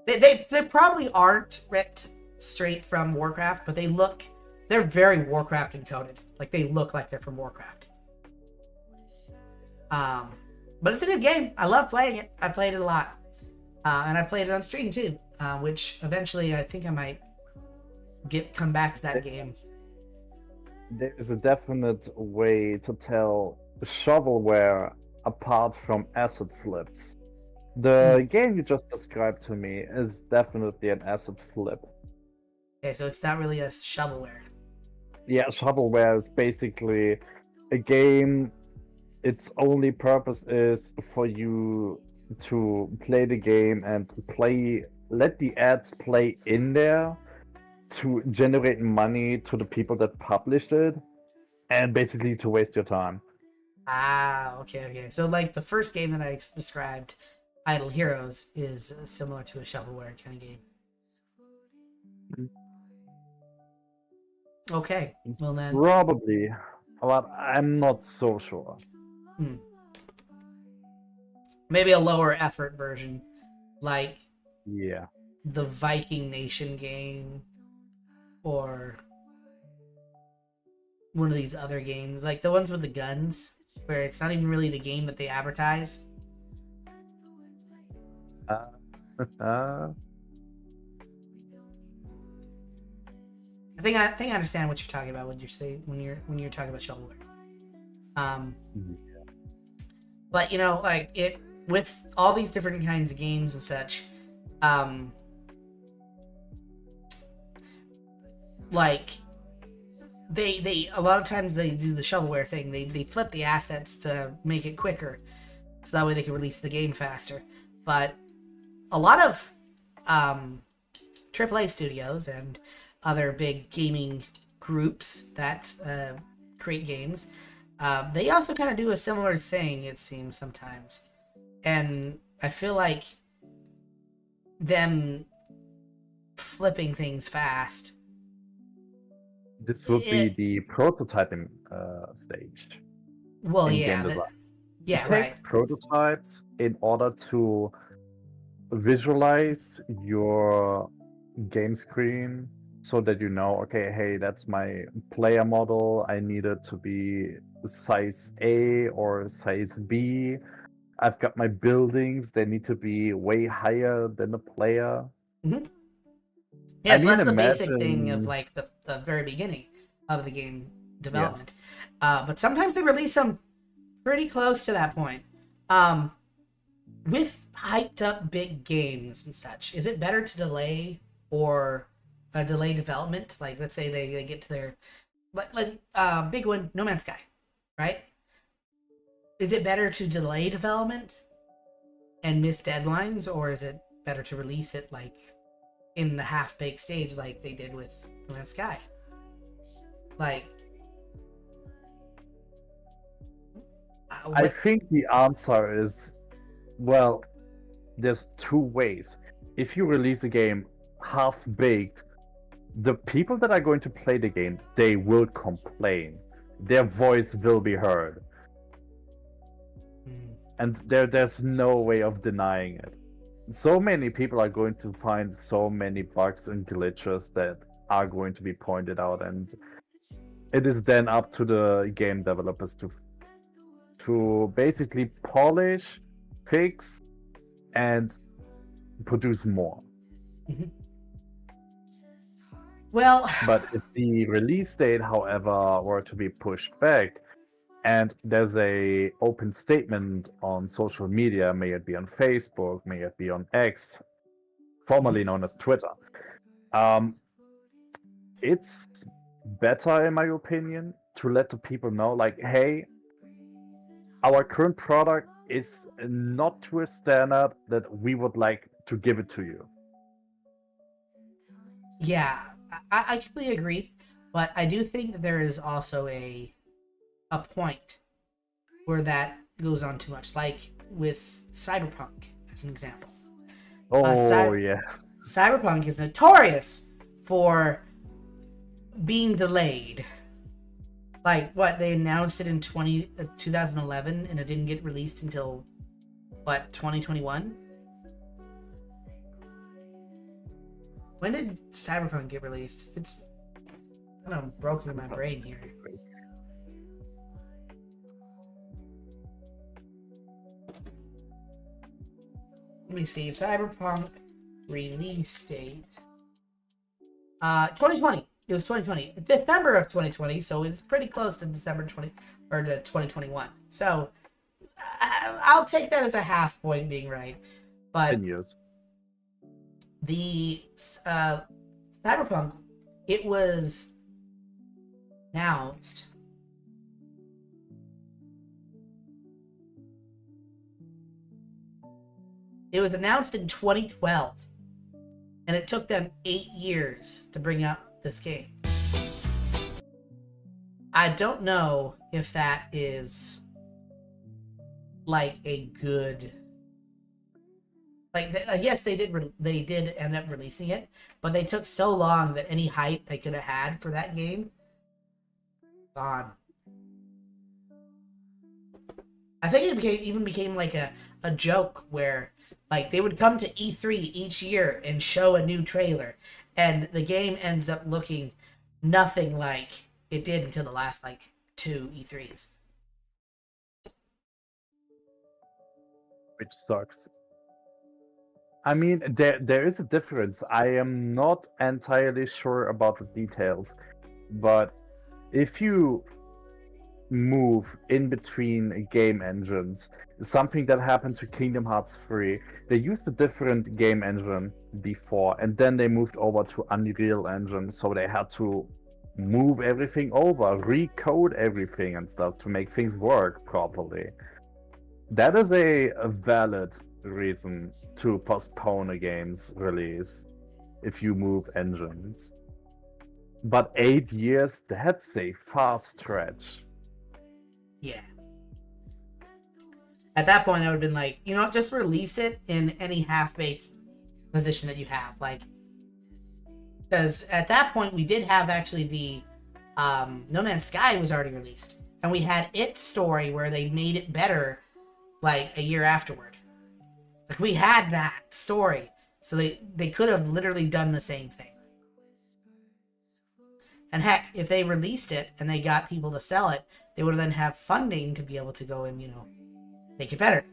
they probably aren't ripped straight from Warcraft, but they're very Warcraft encoded. Like, they look like they're from Warcraft. But it's a good game. I love playing it. I played it a lot. And I played it on stream too, which eventually I think I might come back to that game. There's a definite way to tell shovelware apart from asset flips. The game you just described to me is definitely an asset flip. Okay, so it's not really a shovelware. Yeah, shovelware is basically a game. Its only purpose is for you to play the game and let the ads play in there to generate money to the people that published it, and basically to waste your time. Ah, okay. So, like, the first game that I described, Idle Heroes, is similar to a shovelware kind of game. Okay, well then... Probably, but I'm not so sure. Maybe a lower effort version, like the Viking Nation game, or one of these other games, like the ones with the guns, where it's not even really the game that they advertise. I think I understand what you're talking about when you're talking about shovelware. But you know, like, it with all these different kinds of games and such, like they a lot of times they do the shovelware thing. They flip the assets to make it quicker, so that way they can release the game faster. But a lot of AAA studios and other big gaming groups that create games, they also kind of do a similar thing, it seems, sometimes. And I feel like them flipping things fast. This would be the prototyping stage. Well, yeah, yeah, take right. prototypes in order to visualize your game screen, so that you know, okay, hey, that's my player model. I need it to be size A or size B. I've got my buildings. They need to be way higher than the player. Mm-hmm. Yeah, so that's the basic thing of, like, the very beginning of the game development. Yeah. But sometimes they release them pretty close to that point. With hyped up big games and such, is it better to delay or delay development? Like, let's say they get to their big one, No Man's Sky, right? Is it better to delay development and miss deadlines, or is it better to release it like in the half-baked stage like they did with No Man's Sky? Like, I think the answer is, well, there's two ways. If you release a game half-baked, the people that are going to play the game, they will complain. Their voice will be heard. And there's no way of denying it. So many people are going to find so many bugs and glitches that are going to be pointed out, and it is then up to the game developers to basically polish, fix, and produce more. Mhm. Well, But if the release date, however, were to be pushed back, and there's a open statement on social media, may it be on Facebook, may it be on X, formerly known as Twitter, um, it's better, in my opinion, to let the people know, like, hey, our current product is not to a standard that we would like to give it to you. yeah, I completely agree, but I do think that there is also a point where that goes on too much, like with Cyberpunk as an example. Oh, yeah. Cyberpunk is notorious for being delayed. Like, what, they announced it in 2011 and it didn't get released until, what, 2021? When did Cyberpunk get released? It's kind of broken in my brain here. Let me see. Cyberpunk release date. 2020. It was 2020. December of 2020, so it's pretty close to December 20 or to 2021. So I'll take that as a half point being right. But 10 years. the Cyberpunk, it was announced. It was announced in 2012, and it took them 8 years to bring out this game. I don't know if that is like a good. Like, yes, they did end up releasing it, but they took so long that any hype they could have had for that game, gone. I think it even became like a joke where, like, they would come to E3 each year and show a new trailer, and the game ends up looking nothing like it did until the last, like, 2 E3s. Which sucks. I mean, there is a difference. I am not entirely sure about the details, but if you move in between game engines, something that happened to Kingdom Hearts 3, they used a different game engine before, and then they moved over to Unreal Engine, so they had to move everything over, recode everything and stuff to make things work properly. That is a valid reason to postpone a game's release if you move engines. But 8 years, that's a far stretch. Yeah. At that point, I would have been like, you know what, just release it in any half-baked position that you have. Like, because at that point, we did have actually the No Man's Sky was already released. And we had its story where they made it better, like, a year afterward. Like, we had that story. So they could have literally done the same thing. And heck, if they released it and they got people to sell it, they would then have funding to be able to go and, make it better.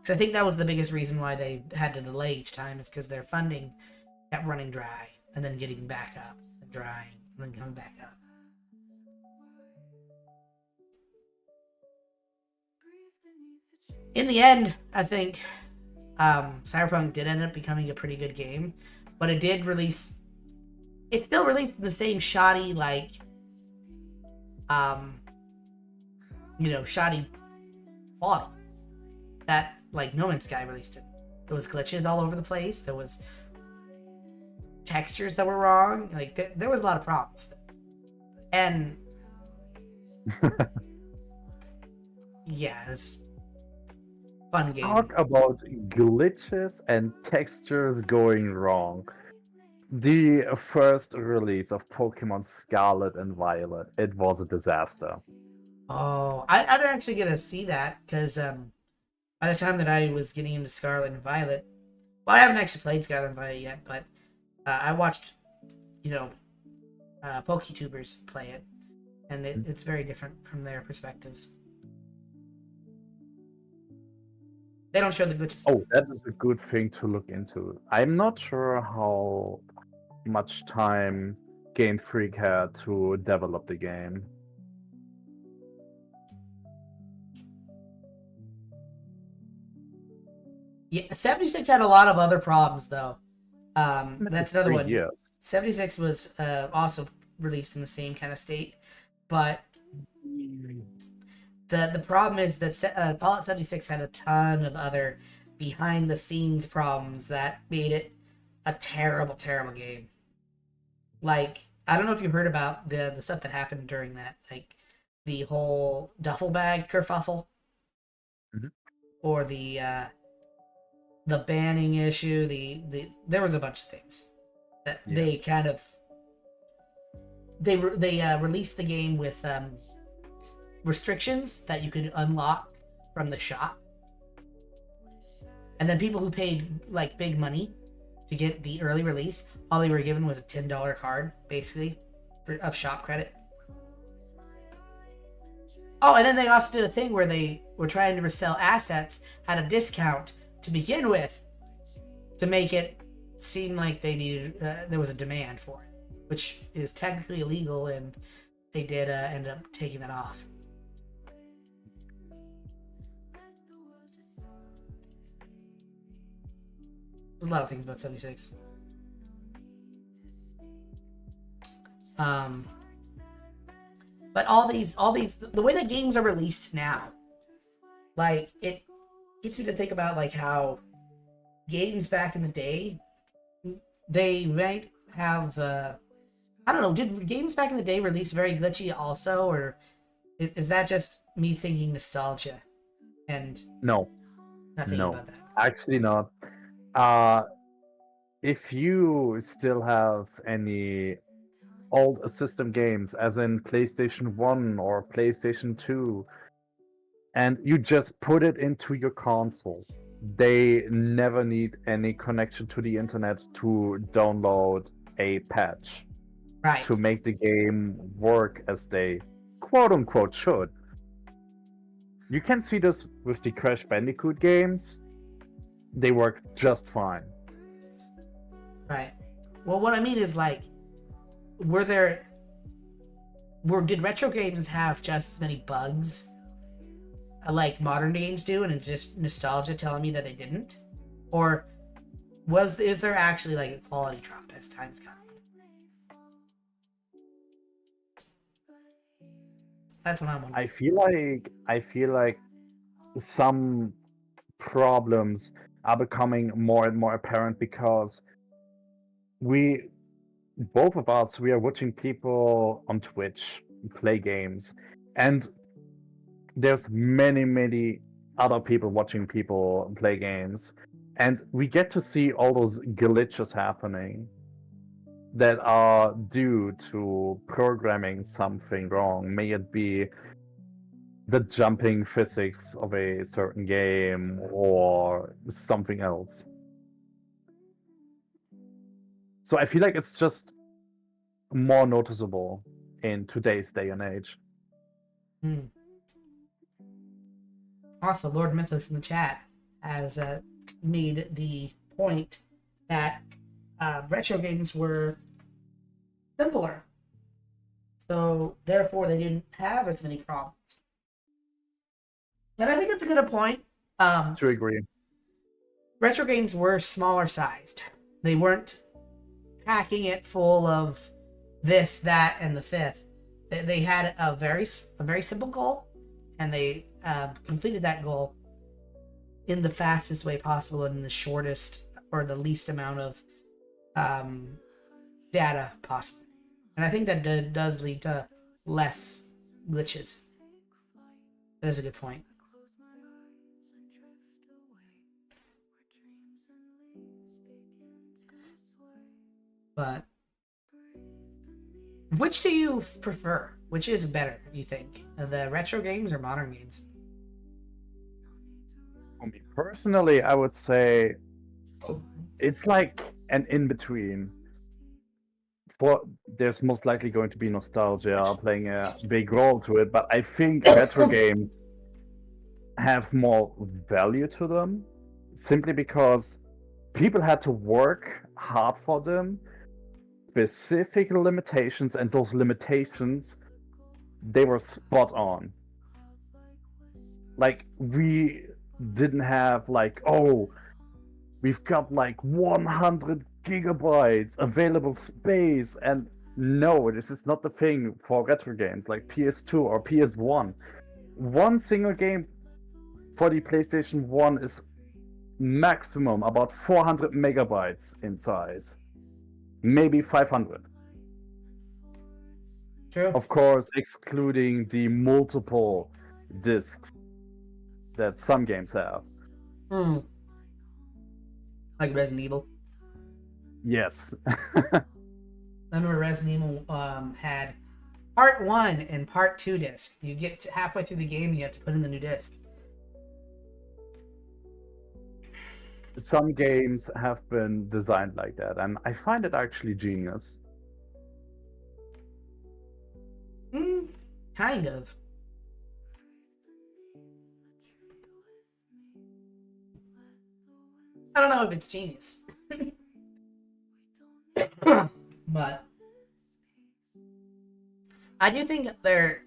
So I think that was the biggest reason why they had to delay each time, is because their funding kept running dry and then getting back up and drying and then coming back up. In the end, I think Cyberpunk did end up becoming a pretty good game, but it did release. It still released the same shoddy, like, shoddy quality that, like, No Man's Sky released it. There was glitches all over the place. There was textures that were wrong. Like, there was a lot of problems. And yeah, it's a fun game. Talk about glitches and textures going wrong. The first release of Pokemon Scarlet and Violet, it was a disaster. Oh, I didn't actually get to see that, because by the time that I was getting into Scarlet and Violet, well, I haven't actually played Scarlet and Violet yet, but I watched, PokeTubers play it, and it's very different from their perspectives. They don't show the glitches. Oh, that is a good thing to look into. I'm not sure how much time Game Freak had to develop the game. Yeah, 76 had a lot of other problems though. That's another 3 one. years. 76 was also released in the same kind of state, but the problem is that Fallout 76 had a ton of other behind the scenes problems that made it a terrible, terrible game. Like, I don't know if you heard about the stuff that happened during that, like the whole duffel bag kerfuffle, Mhm. or the banning issue. There was a bunch of things that Yeah. they kind of they released the game with restrictions that you could unlock from the shop, and then people who paid like big money to get the early release, all they were given was a $10 card, basically, of shop credit. Oh, and then they also did a thing where they were trying to resell assets at a discount to begin with, to make it seem like they needed there was a demand for it, which is technically illegal, and they did end up taking that off. There's a lot of things about 76. But all these, the way that games are released now, like, it gets me to think about like how games back in the day, they might have, I don't know, did games back in the day release very glitchy also, or is that just me thinking nostalgia and No, not thinking no, about that? actually not. If you still have any old system games, as in PlayStation 1 or PlayStation 2, and you just put it into your console, they never need any connection to the internet to download a patch Right. to make the game work as they quote unquote should. You can see this with the Crash Bandicoot games. They work just fine. Right. Well, what I mean is, like, did retro games have just as many bugs like modern games do, and it's just nostalgia telling me that they didn't? Or is there actually like a quality drop as time's gone on? That's what I'm wondering. I feel like some problems are becoming more and more apparent because both of us, we are watching people on Twitch play games, and there's many other people watching people play games, and we get to see all those glitches happening that are due to programming something wrong. May it be the jumping physics of a certain game or something else. So I feel like it's just more noticeable in today's day and age. Also, Lord Mythos in the chat has made the point that retro games were simpler, so therefore they didn't have as many problems. And I think that's a good point. To agree. Retro games were smaller sized. They weren't packing it full of this, that, and the fifth. They had a very simple goal, and they completed that goal in the fastest way possible and in the shortest or the least amount of data possible. And I think that does lead to less glitches. That is a good point. But which do you prefer? Which is better, you think? The retro games or modern games? For me personally, I would say it's like an in-between. There's most likely going to be nostalgia playing a big role to it, but I think retro games have more value to them simply because people had to work hard for them, specific limitations, and those limitations, they were spot on. Like, we didn't have like, oh, we've got like 100 gigabytes available space, and no, this is not the thing for retro games like PS2 or PS1. One single game for the PlayStation 1 is maximum about 400 megabytes in size, maybe 500. True. Of course, excluding the multiple discs that some games have. Like Resident Evil. Yes. I remember Resident Evil had part 1 and part 2 disc. You get to halfway through the game, you have to put in the new disc. Some games have been designed like that, and I find it actually genius. Kind of. I don't know if it's genius. But I do think there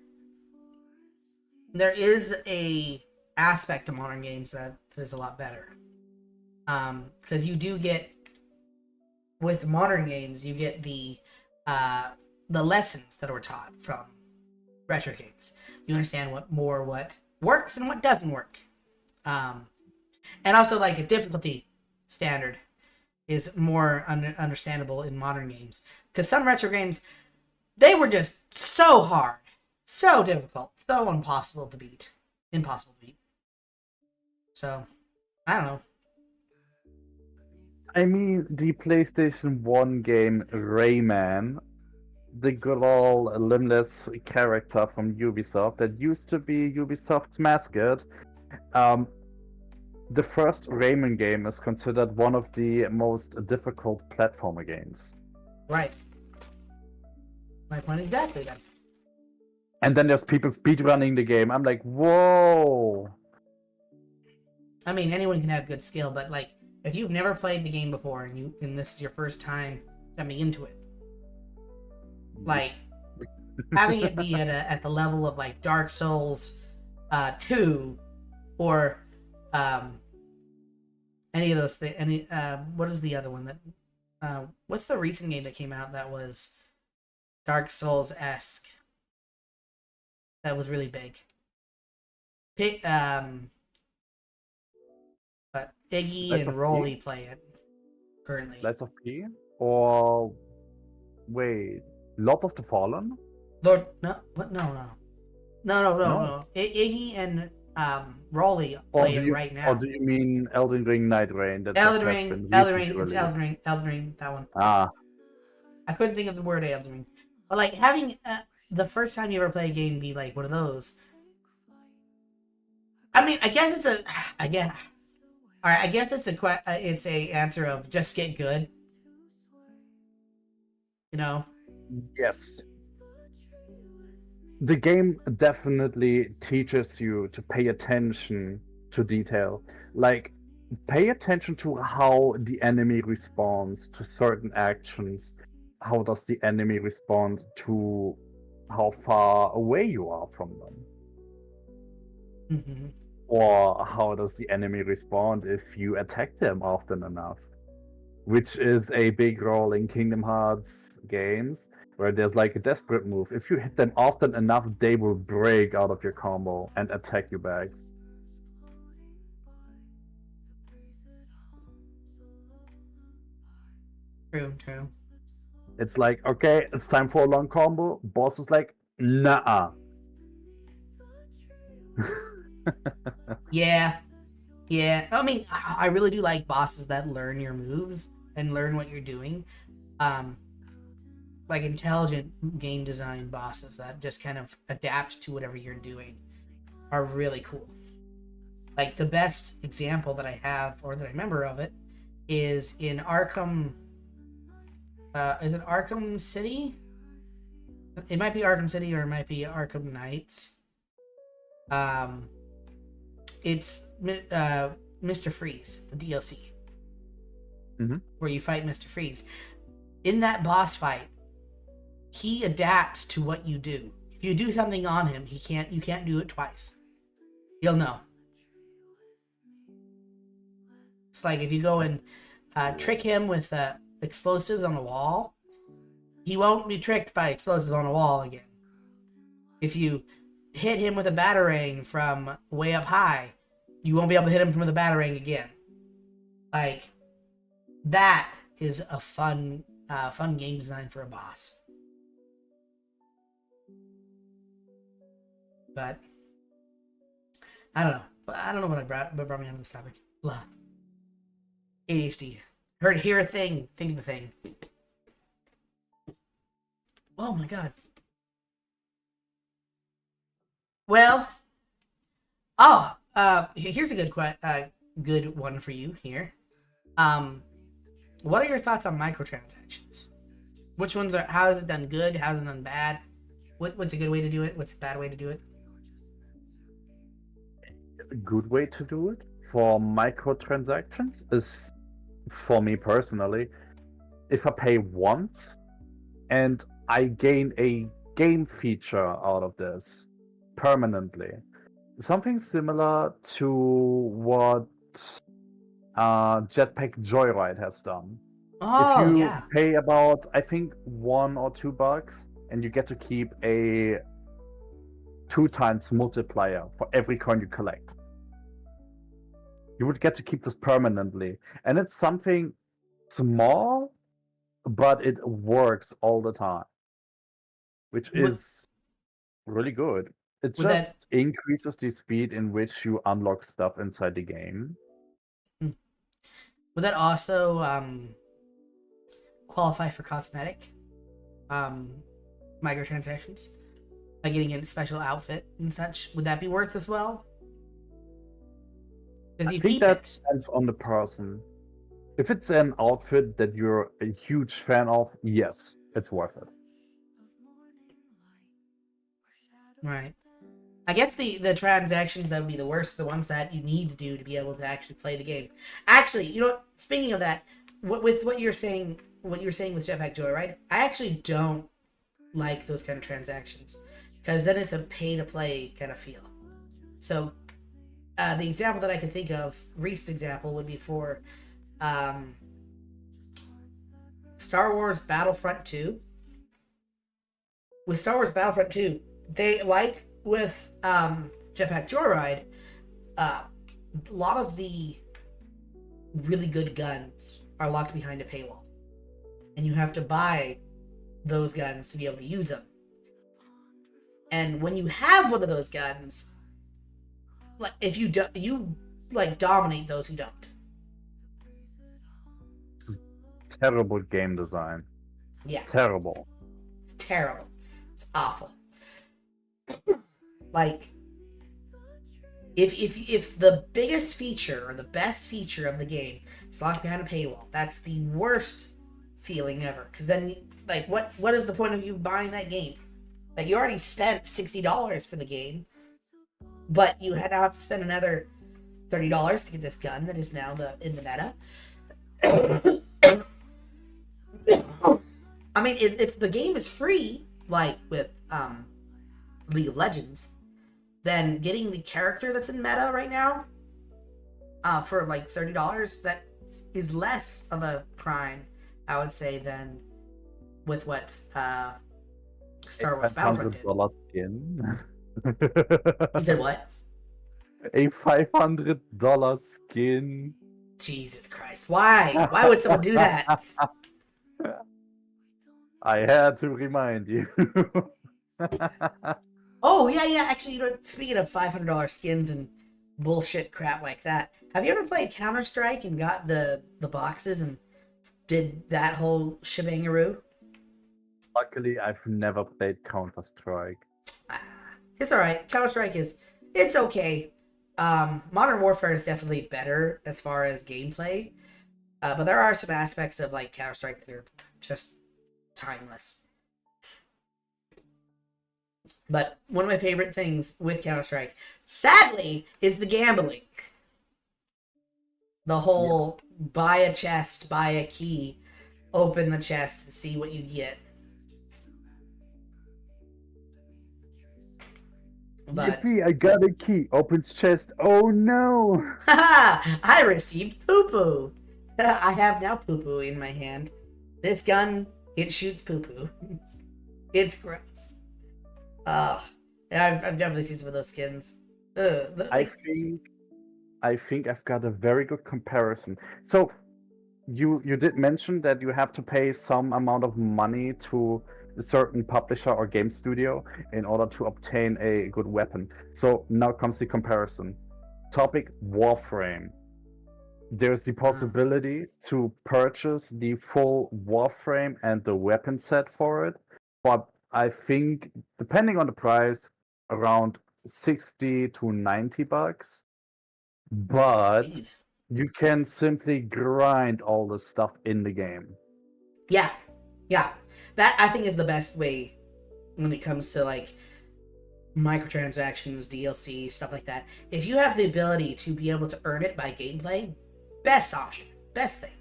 is a aspect to modern games that is a lot better. Because you do get, with modern games, you get the lessons that were taught from retro games. You understand what works and what doesn't work. And also, like, a difficulty standard is more understandable in modern games. Because some retro games, they were just so hard, so difficult, so impossible to beat. So, I don't know. I mean, the PlayStation 1 game Rayman, the good old limbless character from Ubisoft that used to be Ubisoft's mascot. The first Rayman game is considered one of the most difficult platformer games. Right. My point exactly then. And then there's people speedrunning the game. I'm like, whoa! I mean, anyone can have good skill, but like, if you've never played the game before and this is your first time coming into it, like having it be at the level of like Dark Souls 2 or any of those things. What is the other one that? What's the recent game that came out that was Dark Souls-esque? That was really big. But Iggy Lights and of Rolly P? play it currently. Lights of P? Or wait, Lord of the Fallen? Lord, no, what? No. No? Iggy and Rolly play it right now. Or do you mean Elden Ring Night Rain? That Elden just has Ring, been Elden recently Ring, it's released? Elden Ring, that one. Ah, I couldn't think of the word Elden Ring. But like having the first time you ever play a game be like one of those. I mean, I guess it's it's a answer of just get good. You know? yes. The game definitely teaches you to pay attention to detail. Like, pay attention to how the enemy responds to certain actions. How does the enemy respond to how far away you are from them? Mm-hmm. Or how does the enemy respond if you attack them often enough? Which is a big role in Kingdom Hearts games, where there's like a desperate move. If you hit them often enough, they will break out of your combo and attack you back. True. It's like, okay, it's time for a long combo. Boss is like, nah. Yeah. I mean, I really do like bosses that learn your moves and learn what you're doing. Like intelligent game design bosses that just kind of adapt to whatever you're doing are really cool. Like the best example that I have, or that I remember of it, is in Arkham. Is it Arkham City? It might be Arkham City or it might be Arkham Knights. It's Mr. Freeze, the DLC, where you fight Mr. Freeze. In that boss fight, he adapts to what you do. If you do something on him, you can't do it twice. He'll know. It's like if you go and trick him with explosives on the wall, he won't be tricked by explosives on a wall again. If you hit him with a batarang from way up high, you won't be able to hit him from the batarang again. Like, that is a fun game design for a boss. But I don't know. I don't know what brought me onto this topic. Blah. ADHD. Hear a thing, think of the thing. Oh my god. Well, here's a good one for you here. What are your thoughts on microtransactions? Which ones are? How is it done good? How is it done bad? What's a good way to do it? What's a bad way to do it? A good way to do it for microtransactions is, for me personally, if I pay once and I gain a game feature out of this permanently. Something similar to what Jetpack Joyride has done. Oh, if you yeah. pay about, I think, $1 or $2, and you get to keep a 2 times multiplier for every coin you collect. You would get to keep this permanently. And it's something small, but it works all the time. Which is really good. It just increases the speed in which you unlock stuff inside the game. Would that also qualify for cosmetic microtransactions? Like getting a special outfit and such? Would that be worth as well? Because I think that depends on the person. If it's an outfit that you're a huge fan of, yes, it's worth it. Right. I guess the transactions that would be the worst, the ones that you need to do to be able to actually play the game. Actually, you know what? Speaking of that, with what you're saying with Jetpack Joyride, I actually don't like those kind of transactions, because then it's a pay-to-play kind of feel. So, the example that I can think of, recent example, would be for Star Wars Battlefront 2. With Star Wars Battlefront 2, they, like with Jetpack Joyride, a lot of the really good guns are locked behind a paywall, and you have to buy those guns to be able to use them. And when you have one of those guns, like, if you do, you like dominate those who don't. It's terrible game design. Yeah, Terrible. it's terrible. It's awful. Like, if the biggest feature or the best feature of the game is locked behind a paywall, that's the worst feeling ever. Because then, like, what is the point of you buying that game? Like, you already spent $60 for the game, but you now have to spend another $30 to get this gun that is now in the meta. I mean, if the game is free, like with League of Legends, then getting the character that's in meta right now for like $30, that is less of a crime, I would say, than with what Star Wars Battlefront did. $500 skin. You said what? A $500 skin. Jesus Christ. Why? Why would someone do that? I had to remind you. Oh, yeah. Actually, you know, speaking of $500 skins and bullshit crap like that, have you ever played Counter-Strike and got the boxes and did that whole shebangaroo? Luckily, I've never played Counter-Strike. It's alright. Counter-Strike it's okay. Modern Warfare is definitely better as far as gameplay. But there are some aspects of like Counter-Strike that are just timeless. But one of my favorite things with Counter-Strike, sadly, is the gambling. The whole buy a chest, buy a key, open the chest and see what you get. But Yippee, I got a key. Opens chest. Oh no! haha, I received poo-poo. I have now poo-poo in my hand. This gun, it shoots poo-poo. It's gross. Ugh. I've definitely seen some of those skins. I think I've got a very good comparison. So you did mention that you have to pay some amount of money to a certain publisher or game studio in order to obtain a good weapon. So now comes the comparison. Topic Warframe. There's the possibility to purchase the full Warframe and the weapon set for it, but I think depending on the price, around 60 to 90 bucks. But Jeez. you can simply grind all the stuff in the game. Yeah. That I think is the best way when it comes to like microtransactions, DLC, stuff like that. If you have the ability to be able to earn it by gameplay, best option, best thing.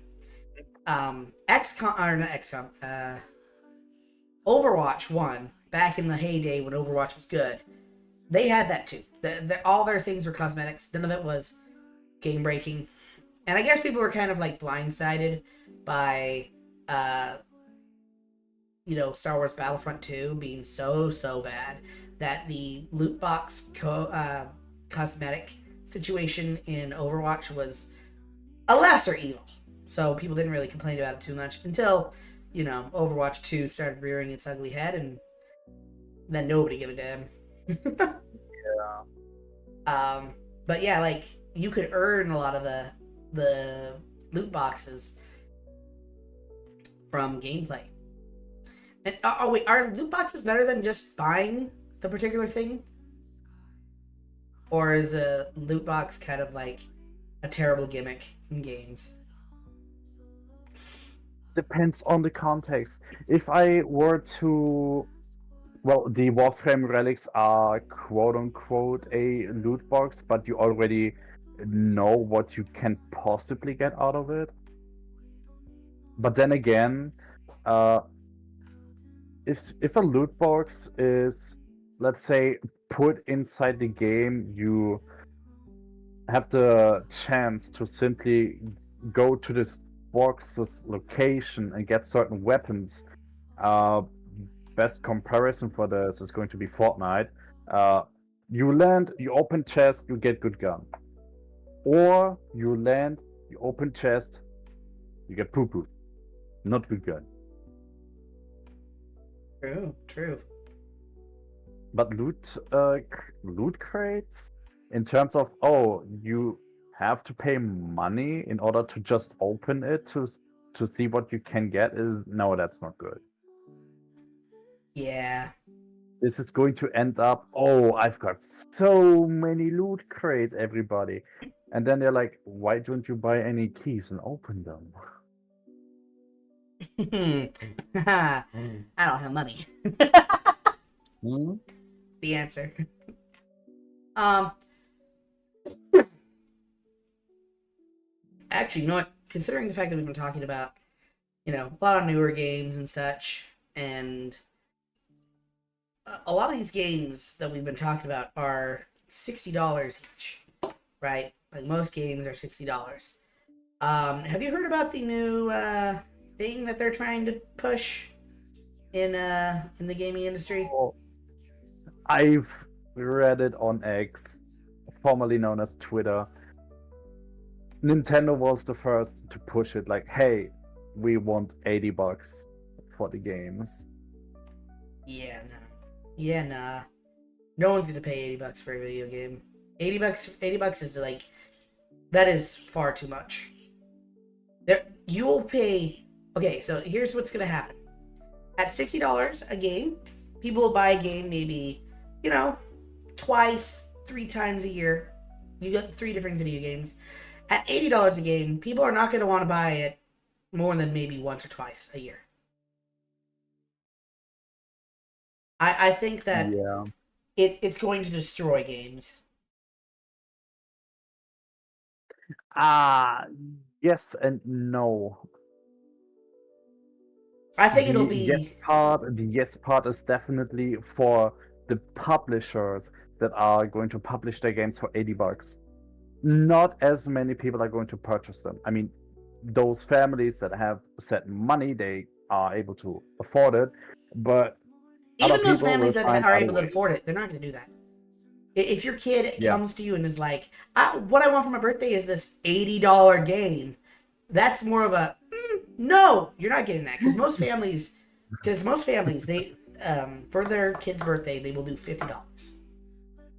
Overwatch 1, back in the heyday when Overwatch was good, they had that too. All their things were cosmetics. None of it was game breaking. And I guess people were kind of like blindsided by Star Wars Battlefront 2 being so bad that the loot box cosmetic situation in Overwatch was a lesser evil. So people didn't really complain about it too much until, Overwatch 2 started rearing its ugly head, and then nobody gave a damn. Yeah. But yeah, like, you could earn a lot of the loot boxes from gameplay. And wait, are loot boxes better than just buying the particular thing? Or is a loot box kind of like a terrible gimmick in games? Depends on the context. If I were to, well, the Warframe relics are quote unquote a loot box, but you already know what you can possibly get out of it. But then again, if a loot box is, let's say, put inside the game, you have the chance to simply go to this box's location and get certain weapons. Best comparison for this is going to be Fortnite. You land, you open chest, you get good gun. Or you land, you open chest, you get poo-poo. Not good gun. True. But loot crates, in terms of, you have to pay money in order to just open it to see what you can get, no, that's not good. Yeah. This is going to end up, I've got so many loot crates, everybody. And then they're like, why don't you buy any keys and open them? I don't have money. Hmm? The answer. Actually, you know what? Considering the fact that we've been talking about, a lot of newer games and such, and a lot of these games that we've been talking about are $60 each, right? Like most games are $60. Have you heard about the new thing that they're trying to push in the gaming industry? I've read it on X, formerly known as Twitter. Nintendo was the first to push it, like, hey, we want $80 for the games. Yeah, nah. No one's gonna pay $80 for a video game. $80 is like, that is far too much. You'll pay. Okay, so here's what's gonna happen. At $60 a game, people will buy a game maybe, twice, 3 times a year. You get 3 different video games. At $80 a game, people are not gonna want to buy it more than maybe once or twice a year. I think that Yeah. it's going to destroy games. Ah, yes and no. I think it'll be The yes part is definitely for the publishers that are going to publish their games for $80. Not as many people are going to purchase them. I mean, those families that have set money, they are able to afford it, but other even those people will families that find are other able to ways. afford it. They're not going to do that. If your kid Yeah. comes to you and is like, "What I want for my birthday is this $80 game," that's more of a no. You're not getting that because most families, they for their kid's birthday they will do $50.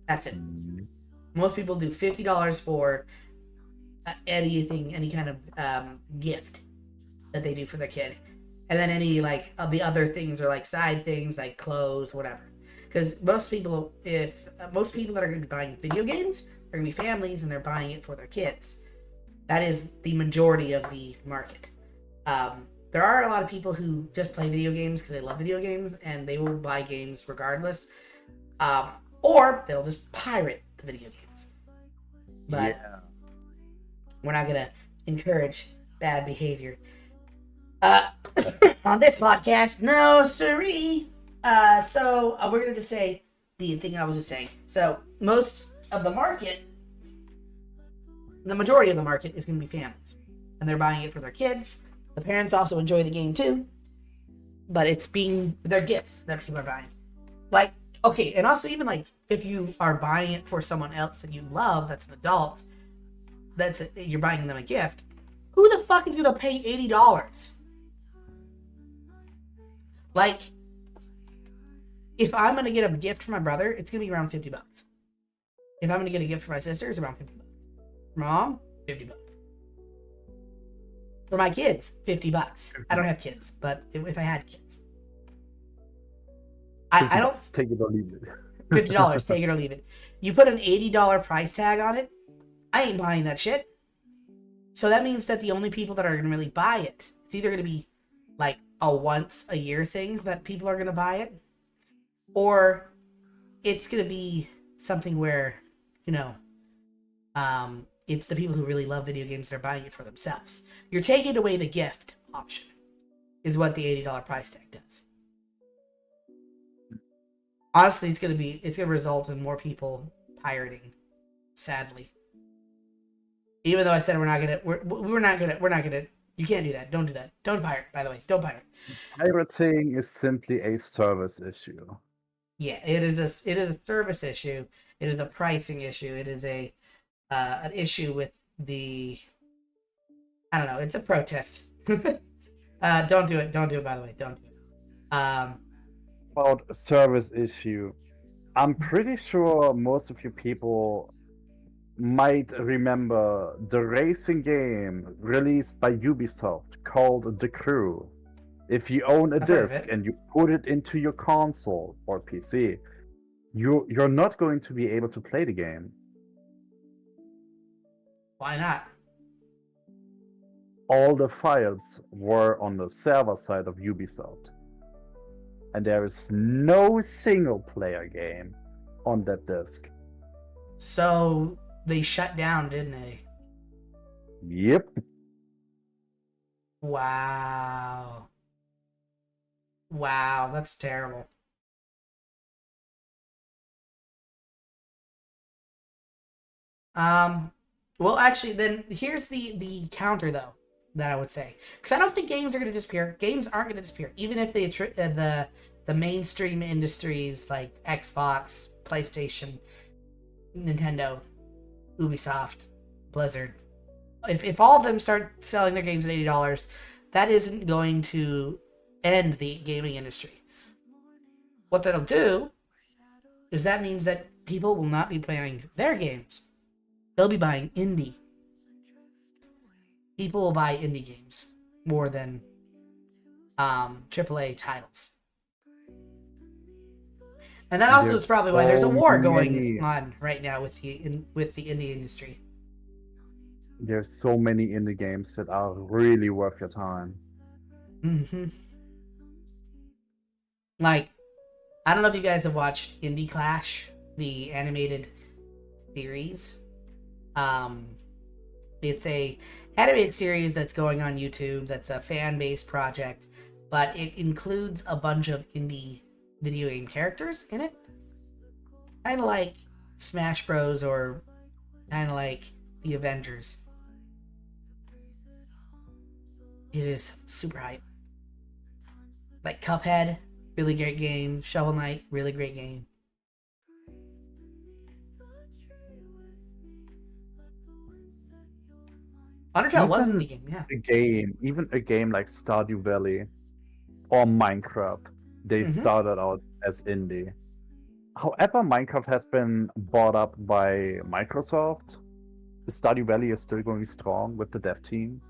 That's it. Mm, Most people do $50 for anything, any kind of gift that they do for their kid, and then any like of the other things are like side things like clothes, whatever. Because most people, if most people that are going to be buying video games are going to be families and they're buying it for their kids. That is the majority of the market. There are a lot of people who just play video games because they love video games and they will buy games regardless, or they'll just pirate the video games. But yeah. we're not going to encourage bad behavior. On this podcast, no siree. So we're gonna just say the thing I was just saying. So most of the market, the majority of the market is gonna be families, and they're buying it for their kids. The parents also enjoy the game too, but they're gifts that people are buying. Like, okay, and also even like if you are buying it for someone else that you love, that's an adult, you're buying them a gift. Who the fuck is gonna pay $80? Like, if I'm gonna get a gift for my brother, it's gonna be around $50. If I'm gonna get a gift for my sister, it's around $50. For my mom, $50. For my kids, $50. I don't have kids, but if I had kids, I don't. Take it or leave it. $50, take it or leave it. You put an $80 price tag on it, I ain't buying that shit. So that means that the only people that are gonna really buy it, it's either gonna be like a once a year thing that people are gonna buy it, or it's gonna be something where, it's the people who really love video games that are buying it for themselves. You're taking away the gift option, is what the $80 price tag does. Honestly, it's gonna result in more people pirating, sadly. Even though I said we're not gonna. You can't do that. Don't do that. Don't pirate. By the way, don't pirate. Pirating is simply a service issue. Yeah, it is a service issue. It is a pricing issue. It is an issue with the. I don't know. It's a protest. Don't do it. Don't do it. By the way, don't do it. About a service issue, I'm pretty sure most of you people might remember the racing game released by Ubisoft called The Crew. If you own a I've heard of disc it. and you put it into your console or PC, you're not going to be able to play the game. Why not? All the files were on the server side of Ubisoft. And there is no single player game on that disc. So they shut down, didn't they? Yep. Wow. Wow, that's terrible. Well, actually, then here's the counter though that I would say, because I don't think games are going to disappear. Games aren't going to disappear, even if the mainstream industries like Xbox, PlayStation, Nintendo, Ubisoft, Blizzard. If all of them start selling their games at $80, that isn't going to end the gaming industry. What that'll do is that means that people will not be playing their games. They'll be buying indie. People will buy indie games more than AAA titles. And that also is probably why there's a war going on right now with the indie industry. There's so many indie games that are really worth your time. Mm-hmm. Like, I don't know if you guys have watched Indie Clash, the animated series. It's a animated series that's going on YouTube. That's a fan-based project, but it includes a bunch of indie video game characters in it, kind of like Smash Bros. Or kind of like the Avengers. It is super hype. Like Cuphead, really great game. Shovel Knight, really great game. Undertale was an indie game, yeah. Even a game like Stardew Valley or Minecraft, they started out as indie. However, Minecraft has been bought up by Microsoft. Stardew Valley is still going strong with the dev team.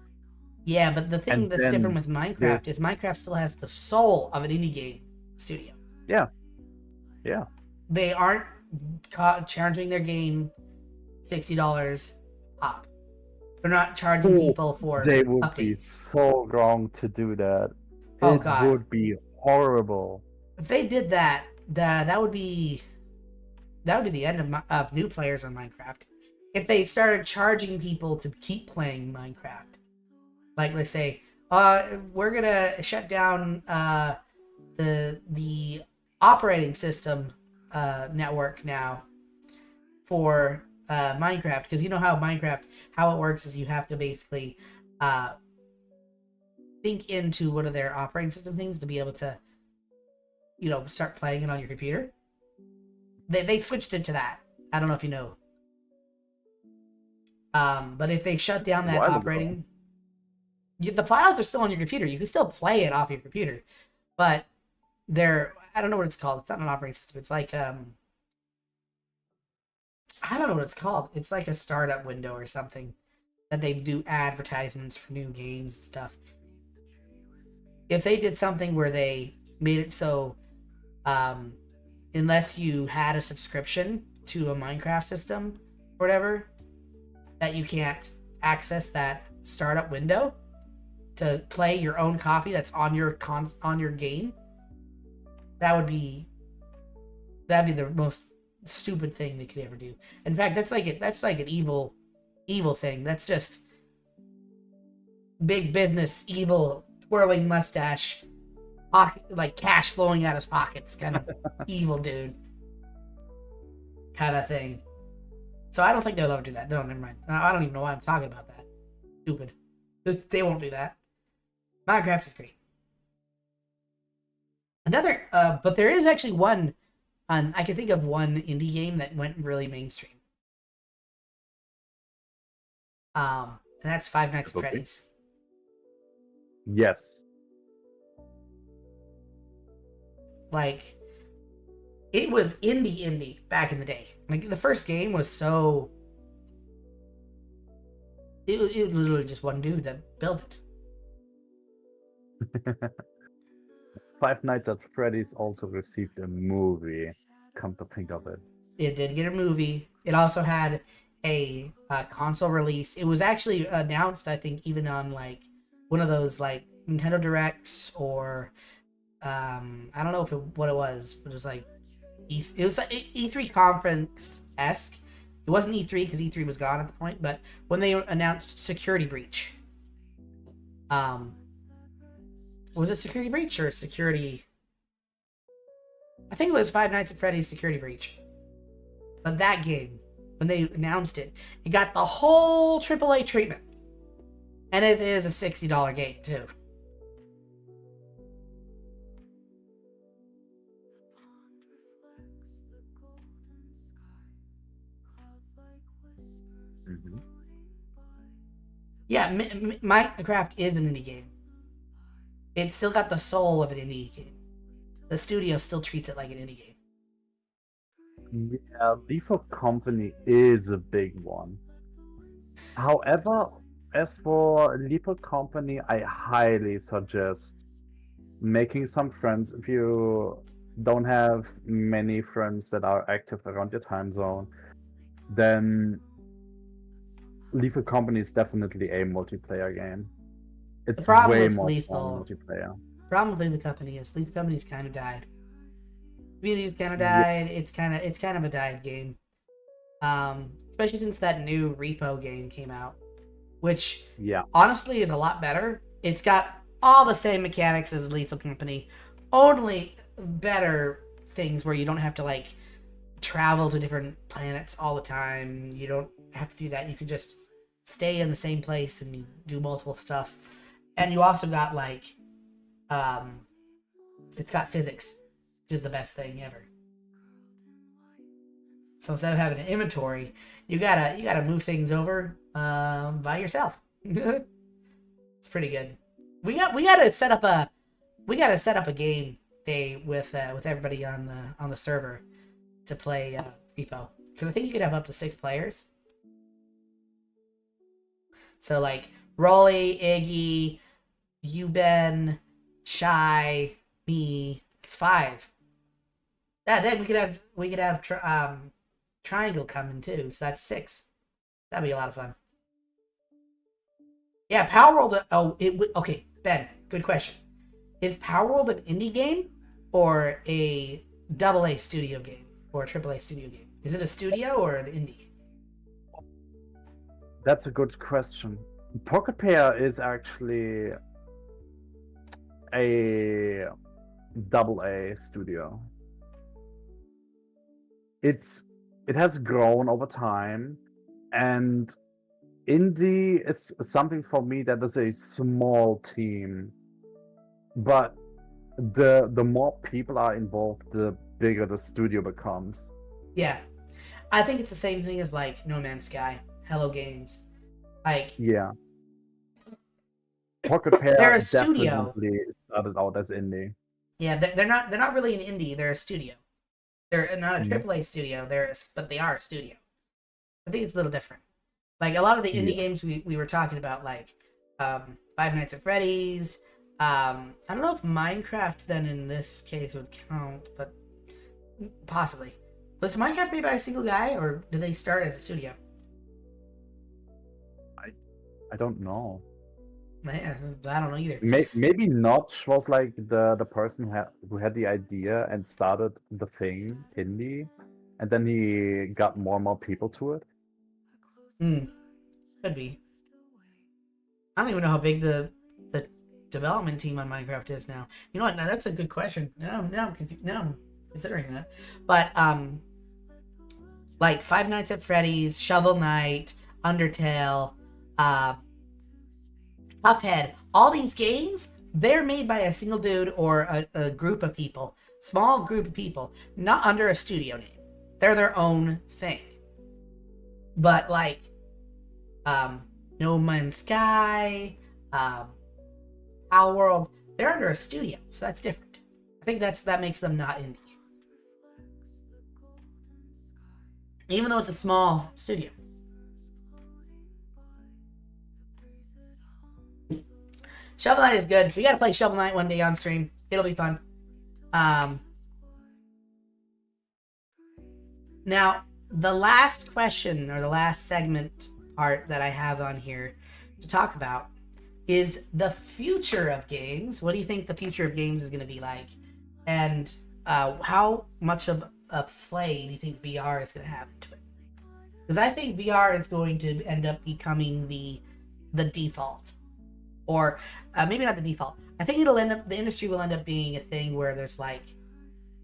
Yeah, but the thing And that's then different with Minecraft is Minecraft still has the soul of an indie game studio. Yeah. They aren't charging their game $60 up. They're not charging people for They would be updates. so wrong to do that. Oh, It God. would be horrible. If they did that, that would be the end of new players on Minecraft. If they started charging people to keep playing Minecraft, like let's say, we're gonna shut down the operating system network now for Minecraft, because you know how Minecraft, how it works is you have to basically think into one of their operating system things to be able to, you know, start playing it on your computer. They switched it to that. I don't know if you know. But if they shut down that operating, the files are still on your computer. You can still play it off your computer, but I don't know what it's called. It's not an operating system. It's like I don't know what it's called. It's like a startup window or something that they do advertisements for new games and stuff. If they did something where they made it so unless you had a subscription to a Minecraft system or whatever, that you can't access that startup window to play your own copy that's on your game, that'd be the most stupid thing they could ever do. In fact, that's like an evil thing. That's just big business, evil, twirling mustache, like cash flowing out his pockets, kind of evil dude kind of thing. So I don't think they'll ever do that. No, never mind. I don't even know why I'm talking about that. Stupid. They won't do that. Minecraft is great. Another, but there is actually one, I can think of one indie game that went really mainstream. And that's Five Nights at Freddy's. Yes. Like, it was indie back in the day. Like, the first game was so... It was literally just one dude that built it. Five Nights at Freddy's also received a movie, come to think of it. It did get a movie. It also had a console release. It was actually announced, I think, even on, like, one of those, like, Nintendo Directs or... I don't know what it was, but it was like... It was like E3 conference-esque. It wasn't E3 because E3 was gone at the point, but when they announced Security Breach, was it Security Breach or Security? I think it was Five Nights at Freddy's Security Breach. But that game, when they announced it, it got the whole AAA treatment, and it is a $60 game too. Mm-hmm. Yeah, Minecraft is an indie game. It's still got the soul of an indie game. The studio still treats it like an indie game. Yeah, Lethal Company is a big one. However, as for Lethal Company, I highly suggest making some friends. If you don't have many friends that are active around your time zone, then Lethal Company is definitely a multiplayer game. It's way more fun multiplayer. The problem with Lethal Company is Lethal Company's kind of died. Community's kind of Yeah. died. It's kind of a died game. Especially since that new Repo game came out, which Yeah. honestly is a lot better. It's got all the same mechanics as Lethal Company, only better things where you don't have to like travel to different planets all the time. You don't have to do that. You can just stay in the same place and you do multiple stuff. And you also got like it's got physics, which is the best thing ever. So instead of having an inventory, you gotta move things over by yourself. It's pretty good. We gotta set up a game day with everybody on the server to play Repo, because I think you could have up to 6 players. So like Rolly, Iggy, you, Ben, Shy, me. It's 5. Yeah, then we could have Triangle coming too, so that's 6. That'd be a lot of fun. Yeah, Palworld. Oh, it would. Okay, Ben. Good question. Is Palworld an indie game or a AA studio game or a AAA studio game? Is it a studio or an indie? That's a good question. Pocket Pair is actually a AA studio. It has grown over time, and indie is something for me that is a small team. But the more people are involved, the bigger the studio becomes. Yeah, I think it's the same thing as like No Man's Sky, Hello Games. Like Yeah. Pocket Pair they're a studio. definitely started out as indie. Yeah, they're not really an indie. They're a studio. They're not a Yeah. AAA studio. But they are a studio. I think it's a little different. Like a lot of the indie games we were talking about, like Five Nights at Freddy's. I don't know if Minecraft then in this case would count, but possibly. Was Minecraft made by a single guy, or did they start as a studio? I don't know. Yeah, I don't know either. Maybe Notch was like the person who had the idea and started the thing indie, and then he got more and more people to it. Could be. I don't even know how big the development team on Minecraft is now. You know what? Now that's a good question. Now I'm confused. Now I'm considering that. But like Five Nights at Freddy's, Shovel Knight, Undertale, Cuphead, all these games, they're made by a single dude or a group of people, small group of people, not under a studio name. They're their own thing. But like No Man's Sky, Palworld, they're under a studio, so that's different. I think that makes them not indie. Even though it's a small studio. Shovel Knight is good. We gotta play Shovel Knight one day on stream. It'll be fun. Now, the last question, or the last segment part that I have on here to talk about is the future of games. What do you think the future of games is going to be like? And how much of a play do you think VR is going to have into it? Because I think VR is going to end up becoming the default. Or maybe not the default. I think the industry will end up being a thing where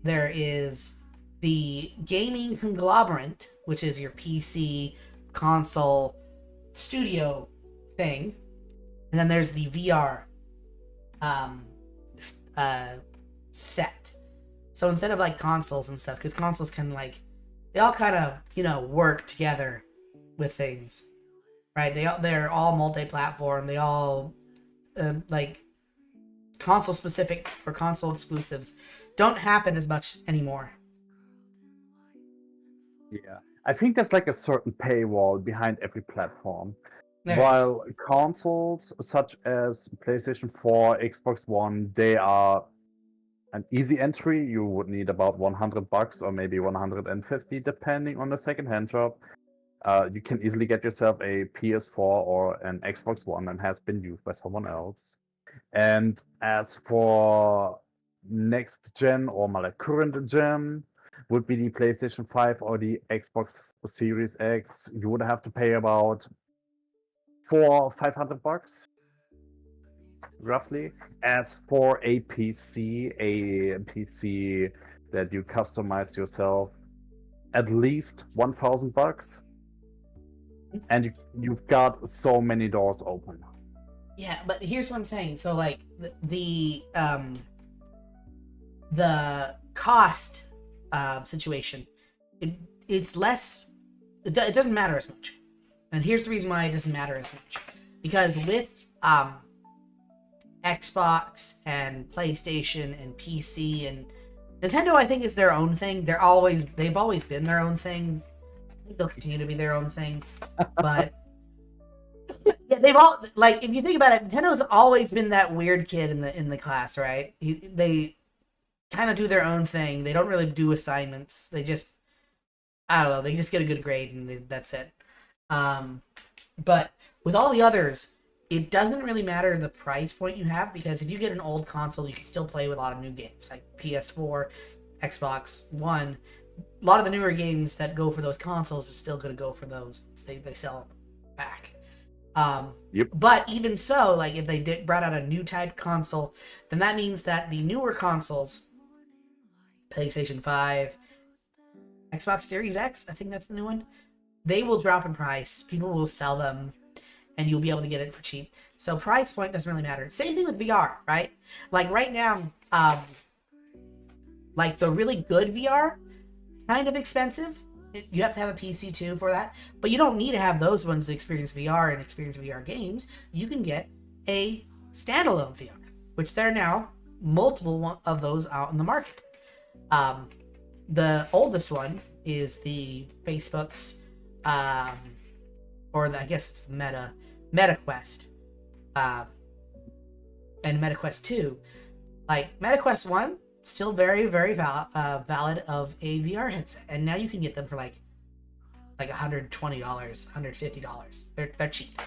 there is the gaming conglomerate, which is your PC, console, studio thing, and then there's the VR set. So instead of like consoles and stuff, because consoles can they all kind of work together with things, right? They're all multi-platform. They all like console specific or console exclusives don't happen as much anymore. Yeah, I think there's like a certain paywall behind every platform. There While consoles such as PlayStation 4, Xbox One, they are an easy entry. You would need about $100 or maybe 150 depending on the second-hand shop. You can easily get yourself a PS4 or an Xbox One and has been used by someone else. And as for next gen or my current gen would be the PlayStation 5 or the Xbox Series X. You would have to pay about $500 roughly. As for a PC that you customize yourself, at least $1,000, and you've got so many doors open. Yeah, but here's what I'm saying. So like the cost situation, it's less. It doesn't matter as much, and here's the reason why it doesn't matter as much. Because with Xbox and PlayStation and PC and Nintendo, I think is their own thing. They've always been their own thing. I think they'll continue to be their own thing, but. Yeah, they've all, like, if you think about it, Nintendo's always been that weird kid in the class, right? They kind of do their own thing. They don't really do assignments. They just, I don't know, they just get a good grade and that's it. But with all the others, it doesn't really matter the price point you have, because if you get an old console, you can still play with a lot of new games, like PS4, Xbox One. A lot of the newer games that go for those consoles are still going to go for those. They sell them back. Yep. But even so, like if they brought out a new type console, then that means that the newer consoles, PlayStation 5, Xbox Series X, I think that's the new one, they will drop in price. People will sell them, and you'll be able to get it for cheap. So price point doesn't really matter. Same thing with VR, right? Like right now, like the really good VR, kind of expensive. You have to have a PC too for that, but you don't need to have those ones to experience VR and experience VR games. You can get a standalone VR, which there are now multiple of those out in the market. The oldest one is the Facebook's, I guess it's the Meta Quest, and Meta Quest 2. Like Meta Quest 1, still very, very valid of a VR headset, and now you can get them for like $120, $150. They're cheap,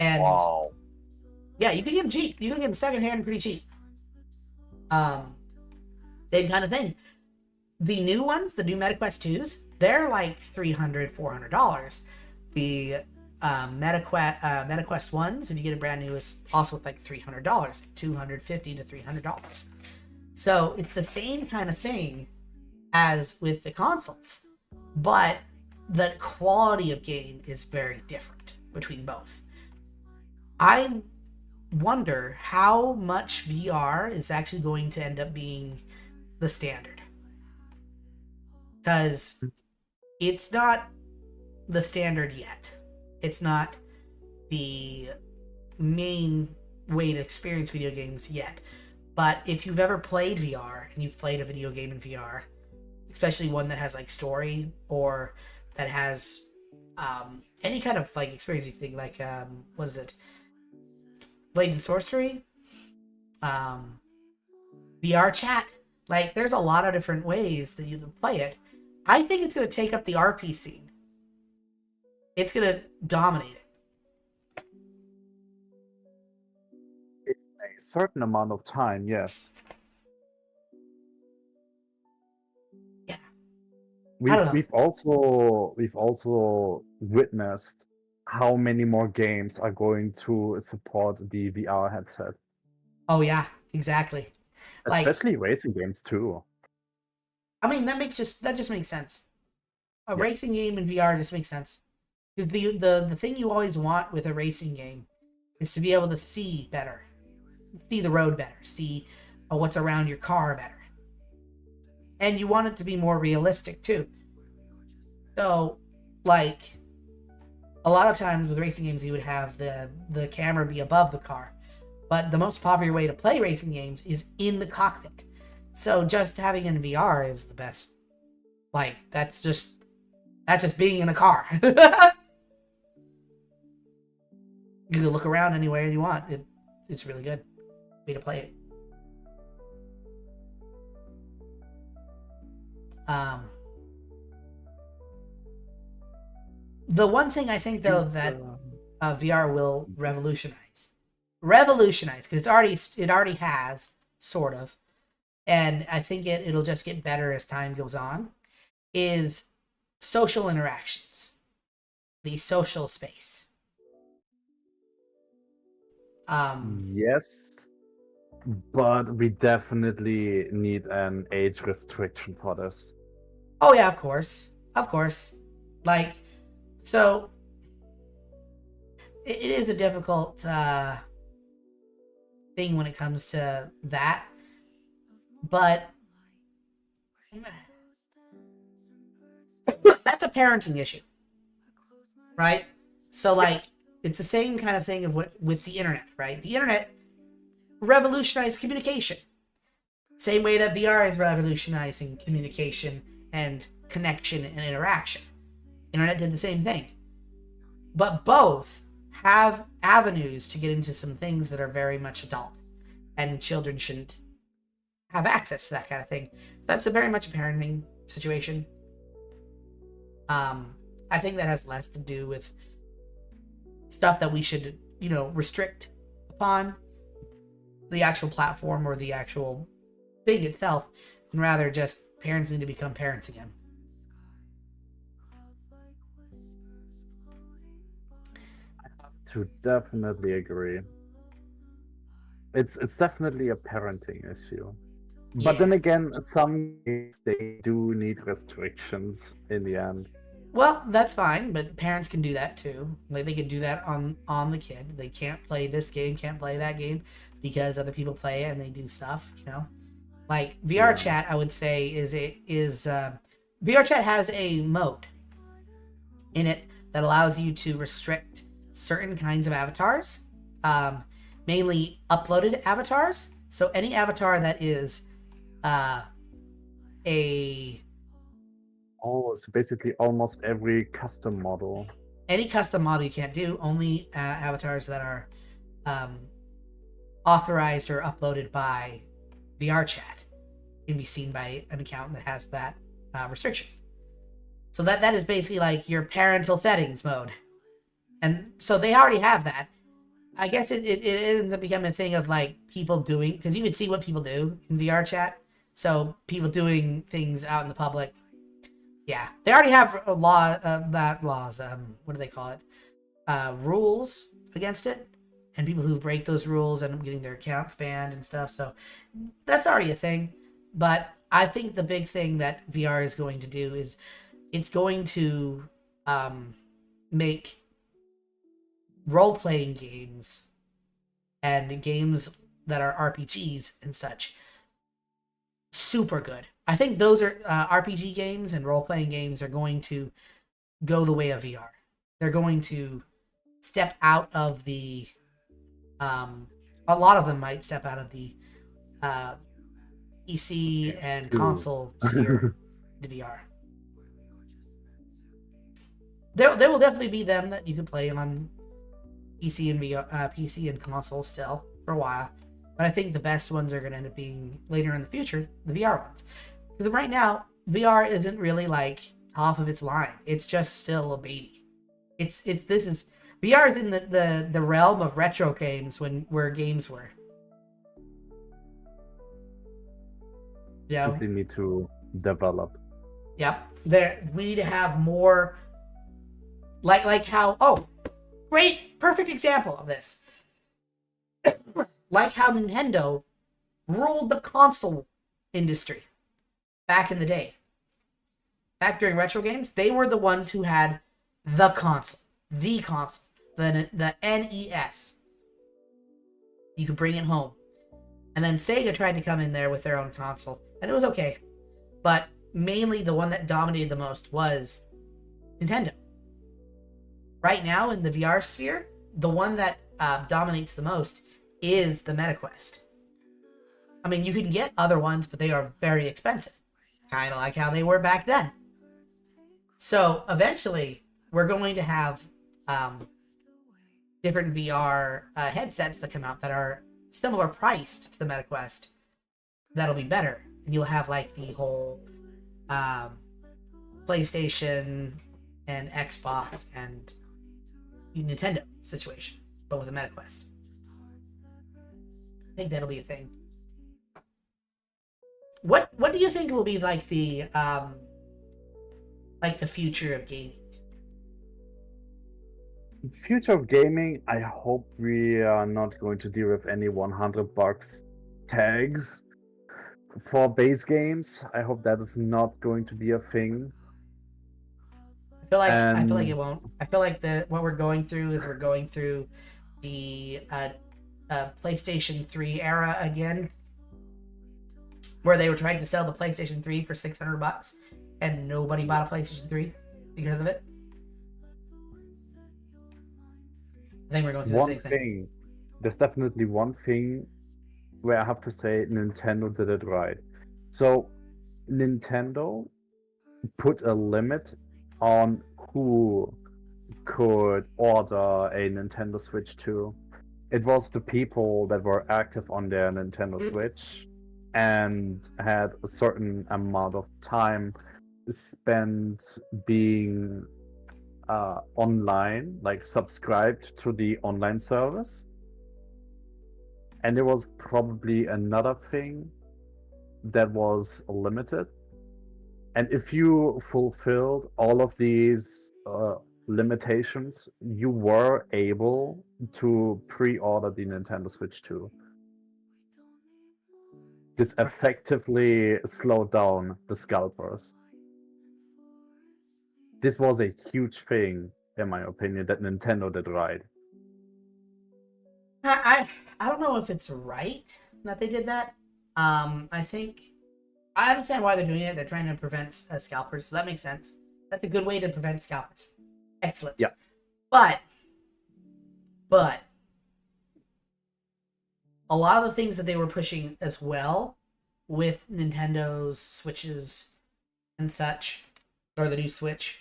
and Wow. yeah, you can get them cheap. You can get them secondhand pretty cheap. Same kind of thing. The new ones, the new MetaQuest 2s, they're like $300, $400. The MetaQuest 1s, if you get a brand new, is also like $300, $250 to $300. So it's the same kind of thing as with the consoles, but the quality of game is very different between both. I wonder how much VR is actually going to end up being the standard, because it's not the standard yet. It's not the main way to experience video games yet. But if you've ever played VR and you've played a video game in VR, especially one that has like story or that has any kind of like experiencing thing, like what is it? Blade and Sorcery, VR chat. Like there's a lot of different ways that you can play it. I think it's going to take up the RP scene. It's going to dominate it. A certain amount of time, yes. Yeah. I don't know. We've also witnessed how many more games are going to support the VR headset. Oh yeah, exactly. Especially racing games too. I mean, that just makes sense. A racing game in VR just makes sense. Because the thing you always want with a racing game is to be able to see better. See the road better. See what's around your car better. And you want it to be more realistic too. So, like, a lot of times with racing games you would have the camera be above the car. But the most popular way to play racing games is in the cockpit. So just having it in VR is the best. Like, that's just being in a car. You can look around anywhere you want. It's really good way to play it. The one thing I think though that VR will revolutionize, because it already has sort of, and I think it'll just get better as time goes on, is social interactions, the social space. Yes, but we definitely need an age restriction for this. Oh yeah, of course. Like, so it is a difficult thing when it comes to that, but that's a parenting issue, right? So like, Yes. it's the same kind of thing of what with the internet, right? The internet revolutionized communication, same way that VR is revolutionizing communication and connection and interaction. Internet did the same thing, but both have avenues to get into some things that are very much adult, and children shouldn't have access to that kind of thing. So that's a very much a parenting situation. I think that has less to do with stuff that we should, restrict upon the actual platform or the actual thing itself, and rather just parents need to become parents again. To definitely agree. It's definitely a parenting issue. But then Yeah. again, some games they do need restrictions in the end. Well, that's fine, but parents can do that too. Like they can do that on the kid. They can't play this game, can't play that game because other people play it and they do stuff. Like VR Yeah. chat, I would say VR chat has a mode in it that allows you to restrict certain kinds of avatars, mainly uploaded avatars. So any avatar that is a Oh, so basically almost every custom model. any custom model you can't do. Only avatars that are authorized or uploaded by VR chat can be seen by an account that has that restriction. So that is basically like your parental settings mode, and so they already have that. I guess it ends up becoming a thing of like people doing, because you can see what people do in VR chat. So people doing things out in the public. Yeah, they already have a law. Laws. What do they call it? Rules against it, and people who break those rules end up getting their accounts banned and stuff. So that's already a thing. But I think the big thing that VR is going to do is it's going to make role-playing games and games that are RPGs and such super good. I think those are RPG games and role-playing games are going to go the way of VR. They're going to step out of the a lot of them might step out of the PC and console sphere to VR. There will definitely be them that you can play on PC and VR, PC and console still for a while, but I think the best ones are going to end up being later in the future, the VR ones. Because right now, VR isn't really like top of its line. It's just still a baby. VR is in the realm of retro games where games were. Simply need to develop. Yep. We need to have more like how great perfect example of this. Like how Nintendo ruled the console industry back in the day. Back during retro games, they were the ones who had the console, the NES. You could bring it home. And then Sega tried to come in there with their own console, and it was okay. But mainly the one that dominated the most was Nintendo. Right now in the VR sphere, the one that dominates the most is the MetaQuest. I mean, you can get other ones, but they are very expensive. Kind of like how they were back then. So eventually, we're going to have different VR headsets that come out that are similar priced to the MetaQuest. That'll be better. And you'll have like the whole PlayStation and Xbox and Nintendo situation, but with a MetaQuest. I think that'll be a thing. what do you think will be like the future of gaming? Future of gaming, I hope we are not going to deal with any $100 tags for base games. I hope that is not going to be a thing. I feel like it And won't. I feel like what we're going through is we're going through the PlayStation 3 era again, where they were trying to sell the PlayStation 3 for $600 and nobody bought a PlayStation 3 because of it. I think we're going through the one same thing. thing, there's definitely one thing where I have to say Nintendo did it right. So Nintendo put a limit on who could order a Nintendo Switch 2. It was the people that were active on their Nintendo Switch and had a certain amount of time spent being online, like subscribed to the online service. And there was probably another thing that was limited. And if you fulfilled all of these limitations, you were able to pre-order the Nintendo Switch 2. This effectively slowed down the scalpers. This was a huge thing, in my opinion, that Nintendo did right. I don't know if it's right that they did that. I think I understand why they're doing it. They're trying to prevent scalpers, so that makes sense. That's a good way to prevent scalpers. Excellent. Yeah. But a lot of the things that they were pushing as well with Nintendo's Switches and such, or the new Switch,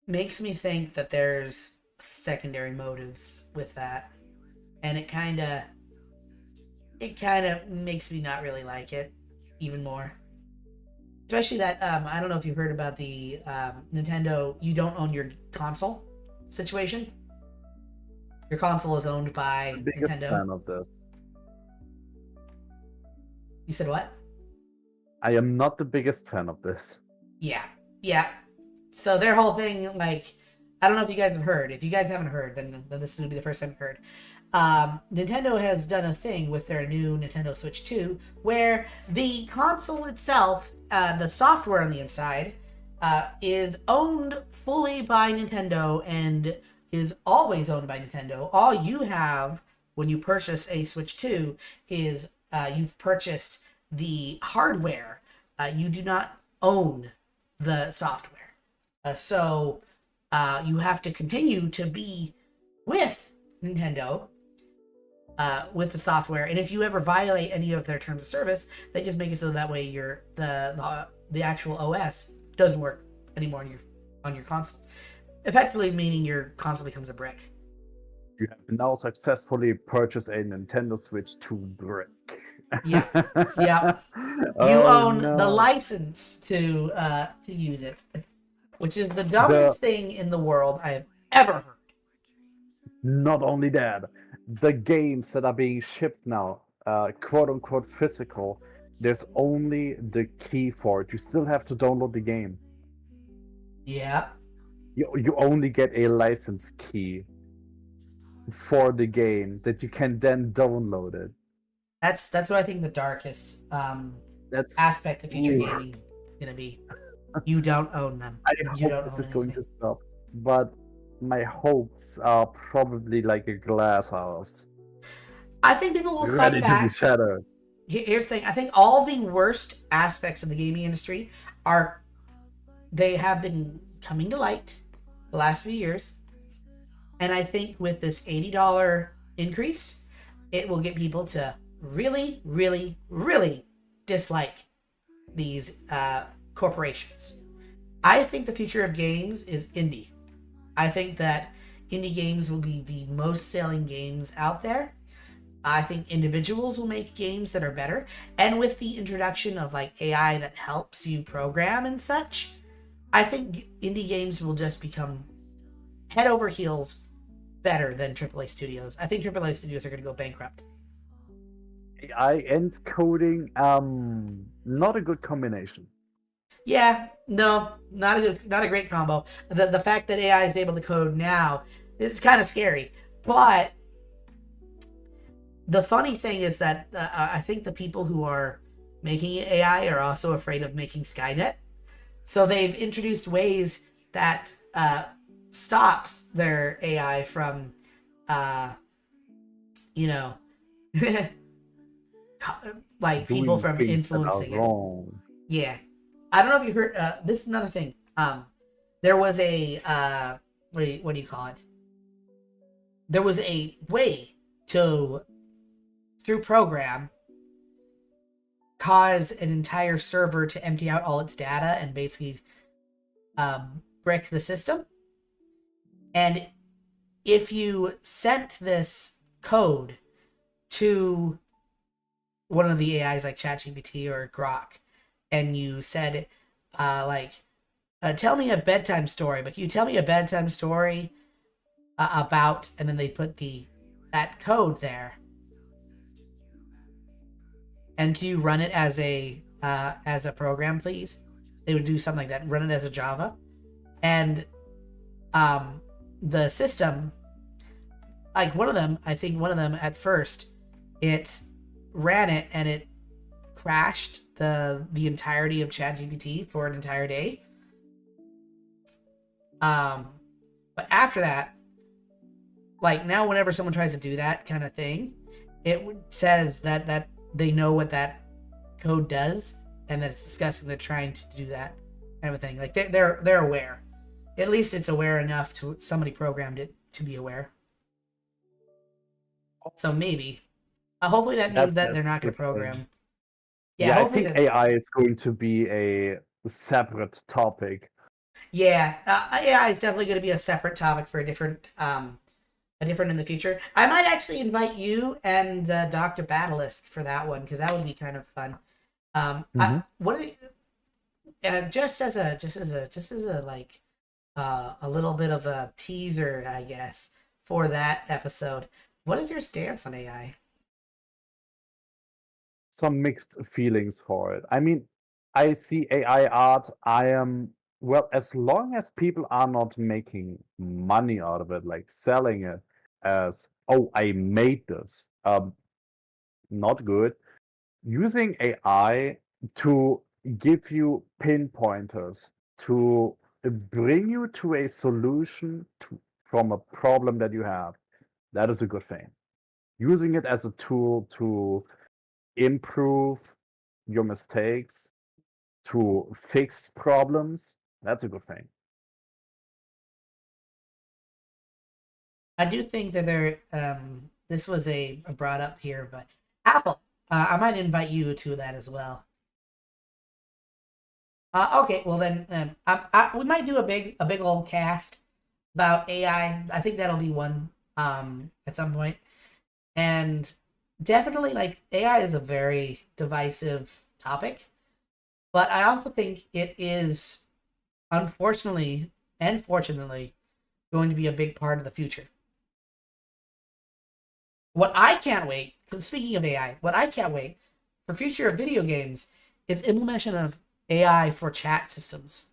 makes me think that there's secondary motives with that. And it kind of makes me not really like it even more. Especially that, I don't know if you've heard about the Nintendo, you don't own your console situation. Your console is owned by I'm the biggest Nintendo. fan of this. You said what? I am not the biggest fan of this. Yeah. So their whole thing, like, I don't know if you guys have heard. If you guys haven't heard, then this will be the first time you've heard. Nintendo has done a thing with their new Nintendo Switch 2 where the console itself, the software on the inside, is owned fully by Nintendo and is always owned by Nintendo. All you have when you purchase a Switch 2 is you've purchased the hardware. You do not own the software. So you have to continue to be with Nintendo with the software, and if you ever violate any of their terms of service, they just make it so that way the actual OS doesn't work anymore on your console. Effectively meaning your console becomes a brick. You have now successfully purchased a Nintendo Switch 2 brick. Yeah. You own the license to use it, which is the dumbest thing in the world I have ever heard. Not only that, the games that are being shipped now, quote unquote physical, there's only the key for it. You still have to download the game. Yeah. You only get a license key for the game that you can then download it. That's what I think the darkest aspect of future gaming is gonna be. You don't own them. I You hope don't this own is going anything. to stop, but my hopes are probably like a glass house, I think people will ready fight to be back. shattered. Here's the thing. I think all the worst aspects of the gaming industry they have been coming to light the last few years. And I think with this $80 increase, it will get people to really, really, really dislike these corporations. I think the future of games is indie. I think that indie games will be the most selling games out there. I think individuals will make games that are better. And with the introduction of like AI that helps you program and such, I think indie games will just become head over heels better than AAA studios. I think AAA studios are going to go bankrupt. AI and coding, not a good combination. Yeah, no, not a great combo. The fact that AI is able to code now is kind of scary. But the funny thing is that I think the people who are making AI are also afraid of making Skynet. So they've introduced ways that stops their AI from, you know, like people Doing from things that are influencing it. wrong. Yeah, I don't know if you heard. This is another thing. There was a what do you call it? There was a way to, through program, cause an entire server to empty out all its data and basically break the system. And if you sent this code to one of the AIs like ChatGPT or Grok, and you said, tell me a bedtime story, but can you tell me a bedtime story about, and then they put that code there, and do you run it as a program, please? They would do something like that, run it as a Java, and the system, like one of them at first, it ran it and it crashed the entirety of ChatGPT for an entire day. But after that, like now, whenever someone tries to do that kind of thing, it says that they know what that code does and that it's disgusting. They're trying to do that kind of thing. Like they're aware. At least it's aware enough to somebody programmed it to be aware. So maybe, hopefully that means that they're not going to program. Yeah, I think AI is going to be a separate topic. Yeah, AI is definitely going to be a separate topic for a different in the future. I might actually invite you and Dr. Batalisk for that one because that would be kind of fun. Just as a like a little bit of a teaser, I guess, for that episode. What is your stance on AI? Some mixed feelings for it. I mean, I see AI art. Well, as long as people are not making money out of it, like selling it as, oh, I made this, not good. Using AI to give you pinpointers, to bring you to a solution from a problem that you have, that is a good thing. Using it as a tool to improve your mistakes, to fix problems, that's a good thing. I do think that this was a brought up here, but Apple, I might invite you to that as well. Okay, well then, we might do a big old cast about AI. I think that'll be one at some point, and definitely like AI is a very divisive topic, but I also think it is, unfortunately and fortunately, going to be a big part of the future. What I can't wait, speaking of AI, what I can't wait for future of video games is implementation of AI for chat systems,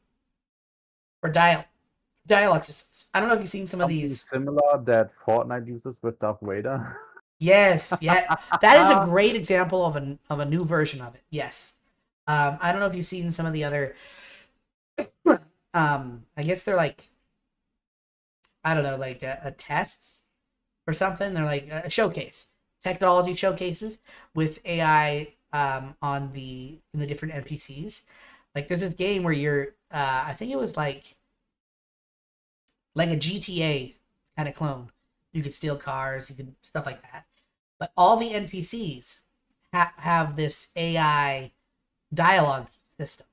for dialogue systems. I don't know if you've seen some of these. Similar that Fortnite uses with Darth Vader. Yes, yeah, that is a great example of a new version of it. Yes, I don't know if you've seen some of the other. I guess they're like, I don't know, like a tests or something. They're like a showcase, technology showcases with AI in the different NPCs. Like there's this game where you're, I think it was like a GTA kind of clone. You could steal cars, you could stuff like that. But all the NPCs have this AI dialogue system.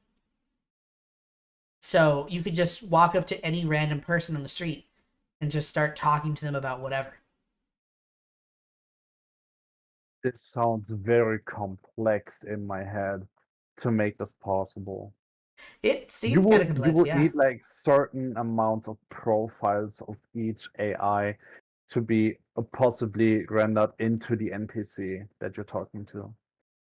So you could just walk up to any random person on the street and just start talking to them about whatever. This sounds very complex in my head to make this possible. It seems kind of complex, you would yeah. need like certain amounts of profiles of each AI. to be possibly rendered into the NPC that you're talking to.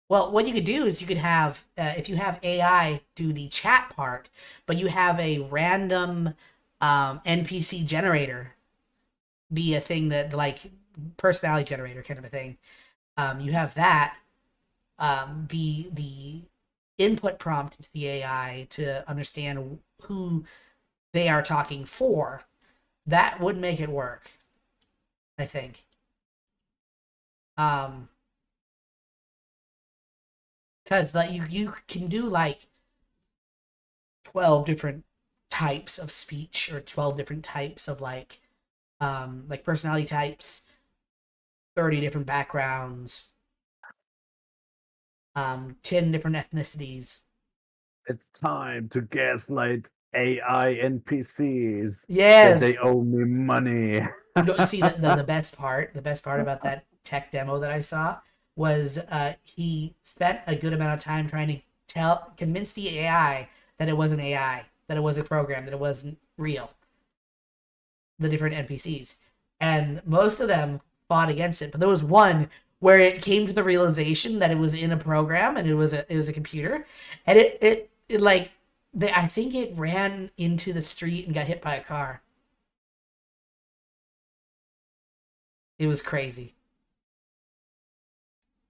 Well, what you could do is you could have, if you have AI do the chat part, but you have a random NPC generator be a thing that, like, personality generator kind of a thing. You have that be the input prompt into the AI to understand who they are talking for. That would make it work, I think. Because like you can do like 12 different types of speech, or 12 different types of like personality types, 30 different backgrounds, 10 different ethnicities. It's time to gaslight AI NPCs that Yes. they owe me money. You don't see the best part. The best part about that tech demo that I saw was he spent a good amount of time trying to convince the AI that it wasn't AI, that it was a program, that it wasn't real. The different NPCs, and most of them fought against it. But there was one where it came to the realization that it was in a program and it was a computer, and it like I think it ran into the street and got hit by a car. It was crazy.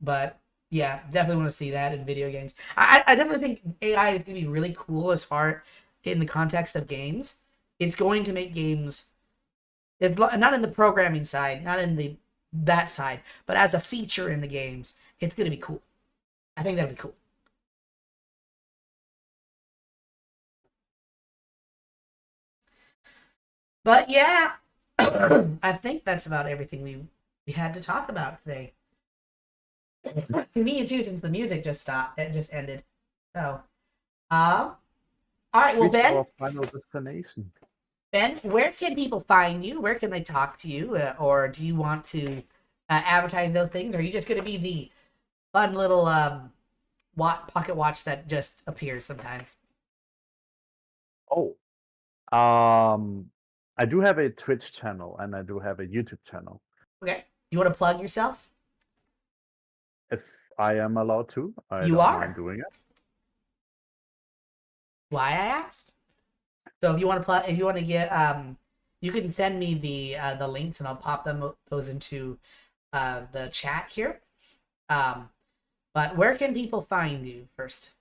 But yeah, definitely want to see that in video games. I definitely think AI is going to be really cool as far in the context of games. It's going to make games, it's not in the programming side, not in that side, but as a feature in the games, it's going to be cool. I think that'd be cool. But yeah, I think that's about everything we had to talk about today. Convenient too, since the music just stopped. It just ended. So, all right. Well, Reached Ben, our final destination. Ben, where can people find you? Where can they talk to you? Or do you want to advertise those things? Or are you just going to be the fun little pocket watch that just appears sometimes? Oh, I do have a Twitch channel and I do have a YouTube channel. Okay. You want to plug yourself? If I am allowed to, I You don't are. mind doing it. Why, I asked. So if you want to get, you can send me the links and I'll pop those into the chat here. But where can people find you first?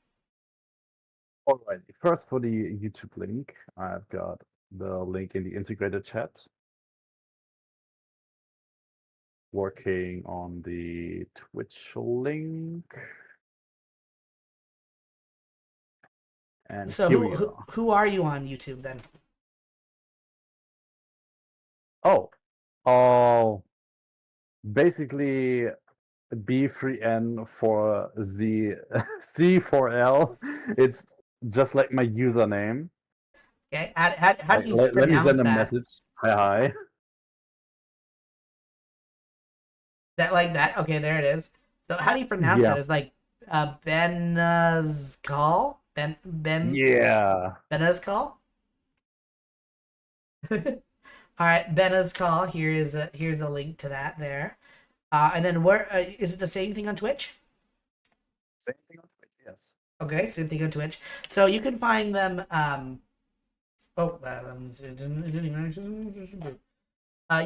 Alright, first for the YouTube link, I've got the link in the integrated chat. Working on the Twitch link. And So here we go. who are you on YouTube then? Oh, basically B3N for the C4L. It's just like my username. Okay, how do you Let me pronounce send a that? message. Hi. That like that? Okay, there it is. So how do you pronounce Yeah. it? It's like Benazcal? Yeah. Benazcal? All right, Benazcal. Here's a link to that there. And then where is it the same thing on Twitch? Same thing on Twitch, yes. Okay, same thing on Twitch. So you can find them.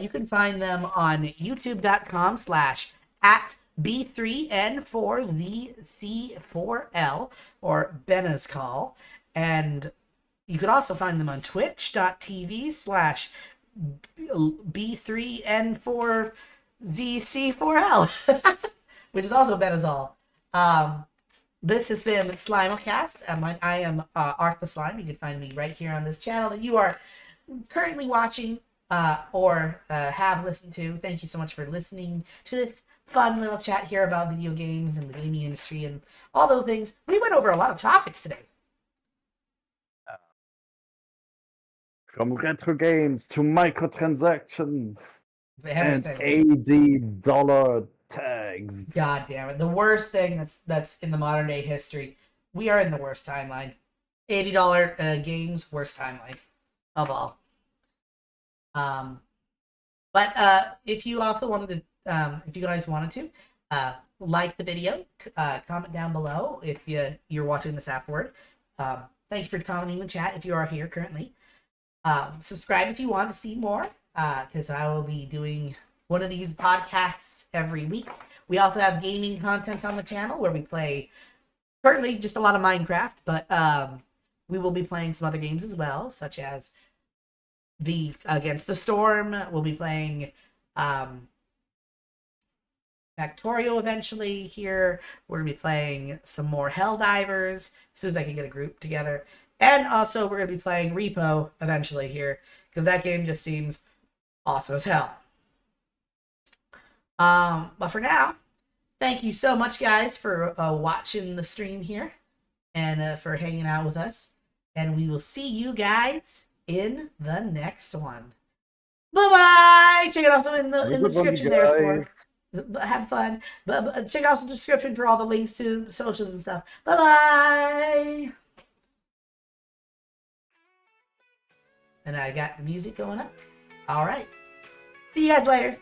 You can find them on youtube.com/@B3N4ZC4L or Benazcall. And you could also find them on twitch.tv/B3N4ZC4L, which is also Benazol. This has been Slimecast. I am Ark the Slime. You can find me right here on this channel that you are currently watching or have listened to. Thank you so much for listening to this fun little chat here about video games and the gaming industry and all those things. We went over a lot of topics today. From retro games to microtransactions and Everything. $80 tags. God damn it. The worst thing that's in the modern day history. We are in the worst timeline. $80 games, worst timeline of all. But if you also wanted to, if you guys wanted to, like the video, comment down below if you're watching this afterward. Thanks for commenting in the chat if you are here currently. Subscribe if you want to see more, because I will be doing one of these podcasts every week. We also have gaming content on the channel where we play currently just a lot of Minecraft, but we will be playing some other games as well, such as the Against the Storm. We'll be playing Factorio eventually here. We're going to be playing some more Helldivers as soon as I can get a group together. And also we're going to be playing Repo eventually here, because that game just seems awesome as hell. But for now, thank you so much, guys, for watching the stream here and for hanging out with us. And we will see you guys in the next one. Bye-bye! Check it also in the description there for... Have fun. But check out the description for all the links to socials and stuff. Bye-bye! And I got the music going up. All right. See you guys later.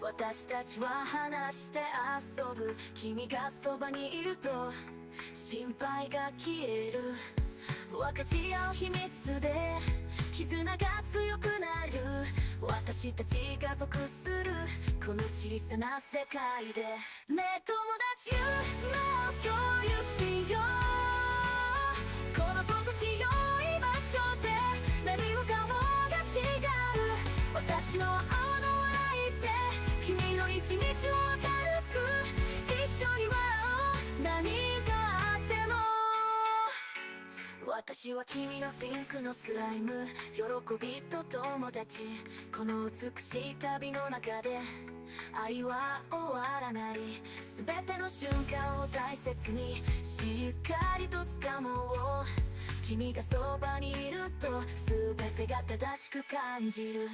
私たちは話して遊ぶ君がそばにいると心配が消える分かち合う秘密で絆が強くなる私たちが属するこの小さな世界でねえ友達夢を共有しようこの心地よい場所で何もかもが違う私の青の君の一日を明るく一緒に笑おう何があっても私は君のピンクのスライム喜びと友達この美しい旅の中で愛は終わらない全ての瞬間を大切にしっかりと掴もう君がそばにいると全てが正しく感じる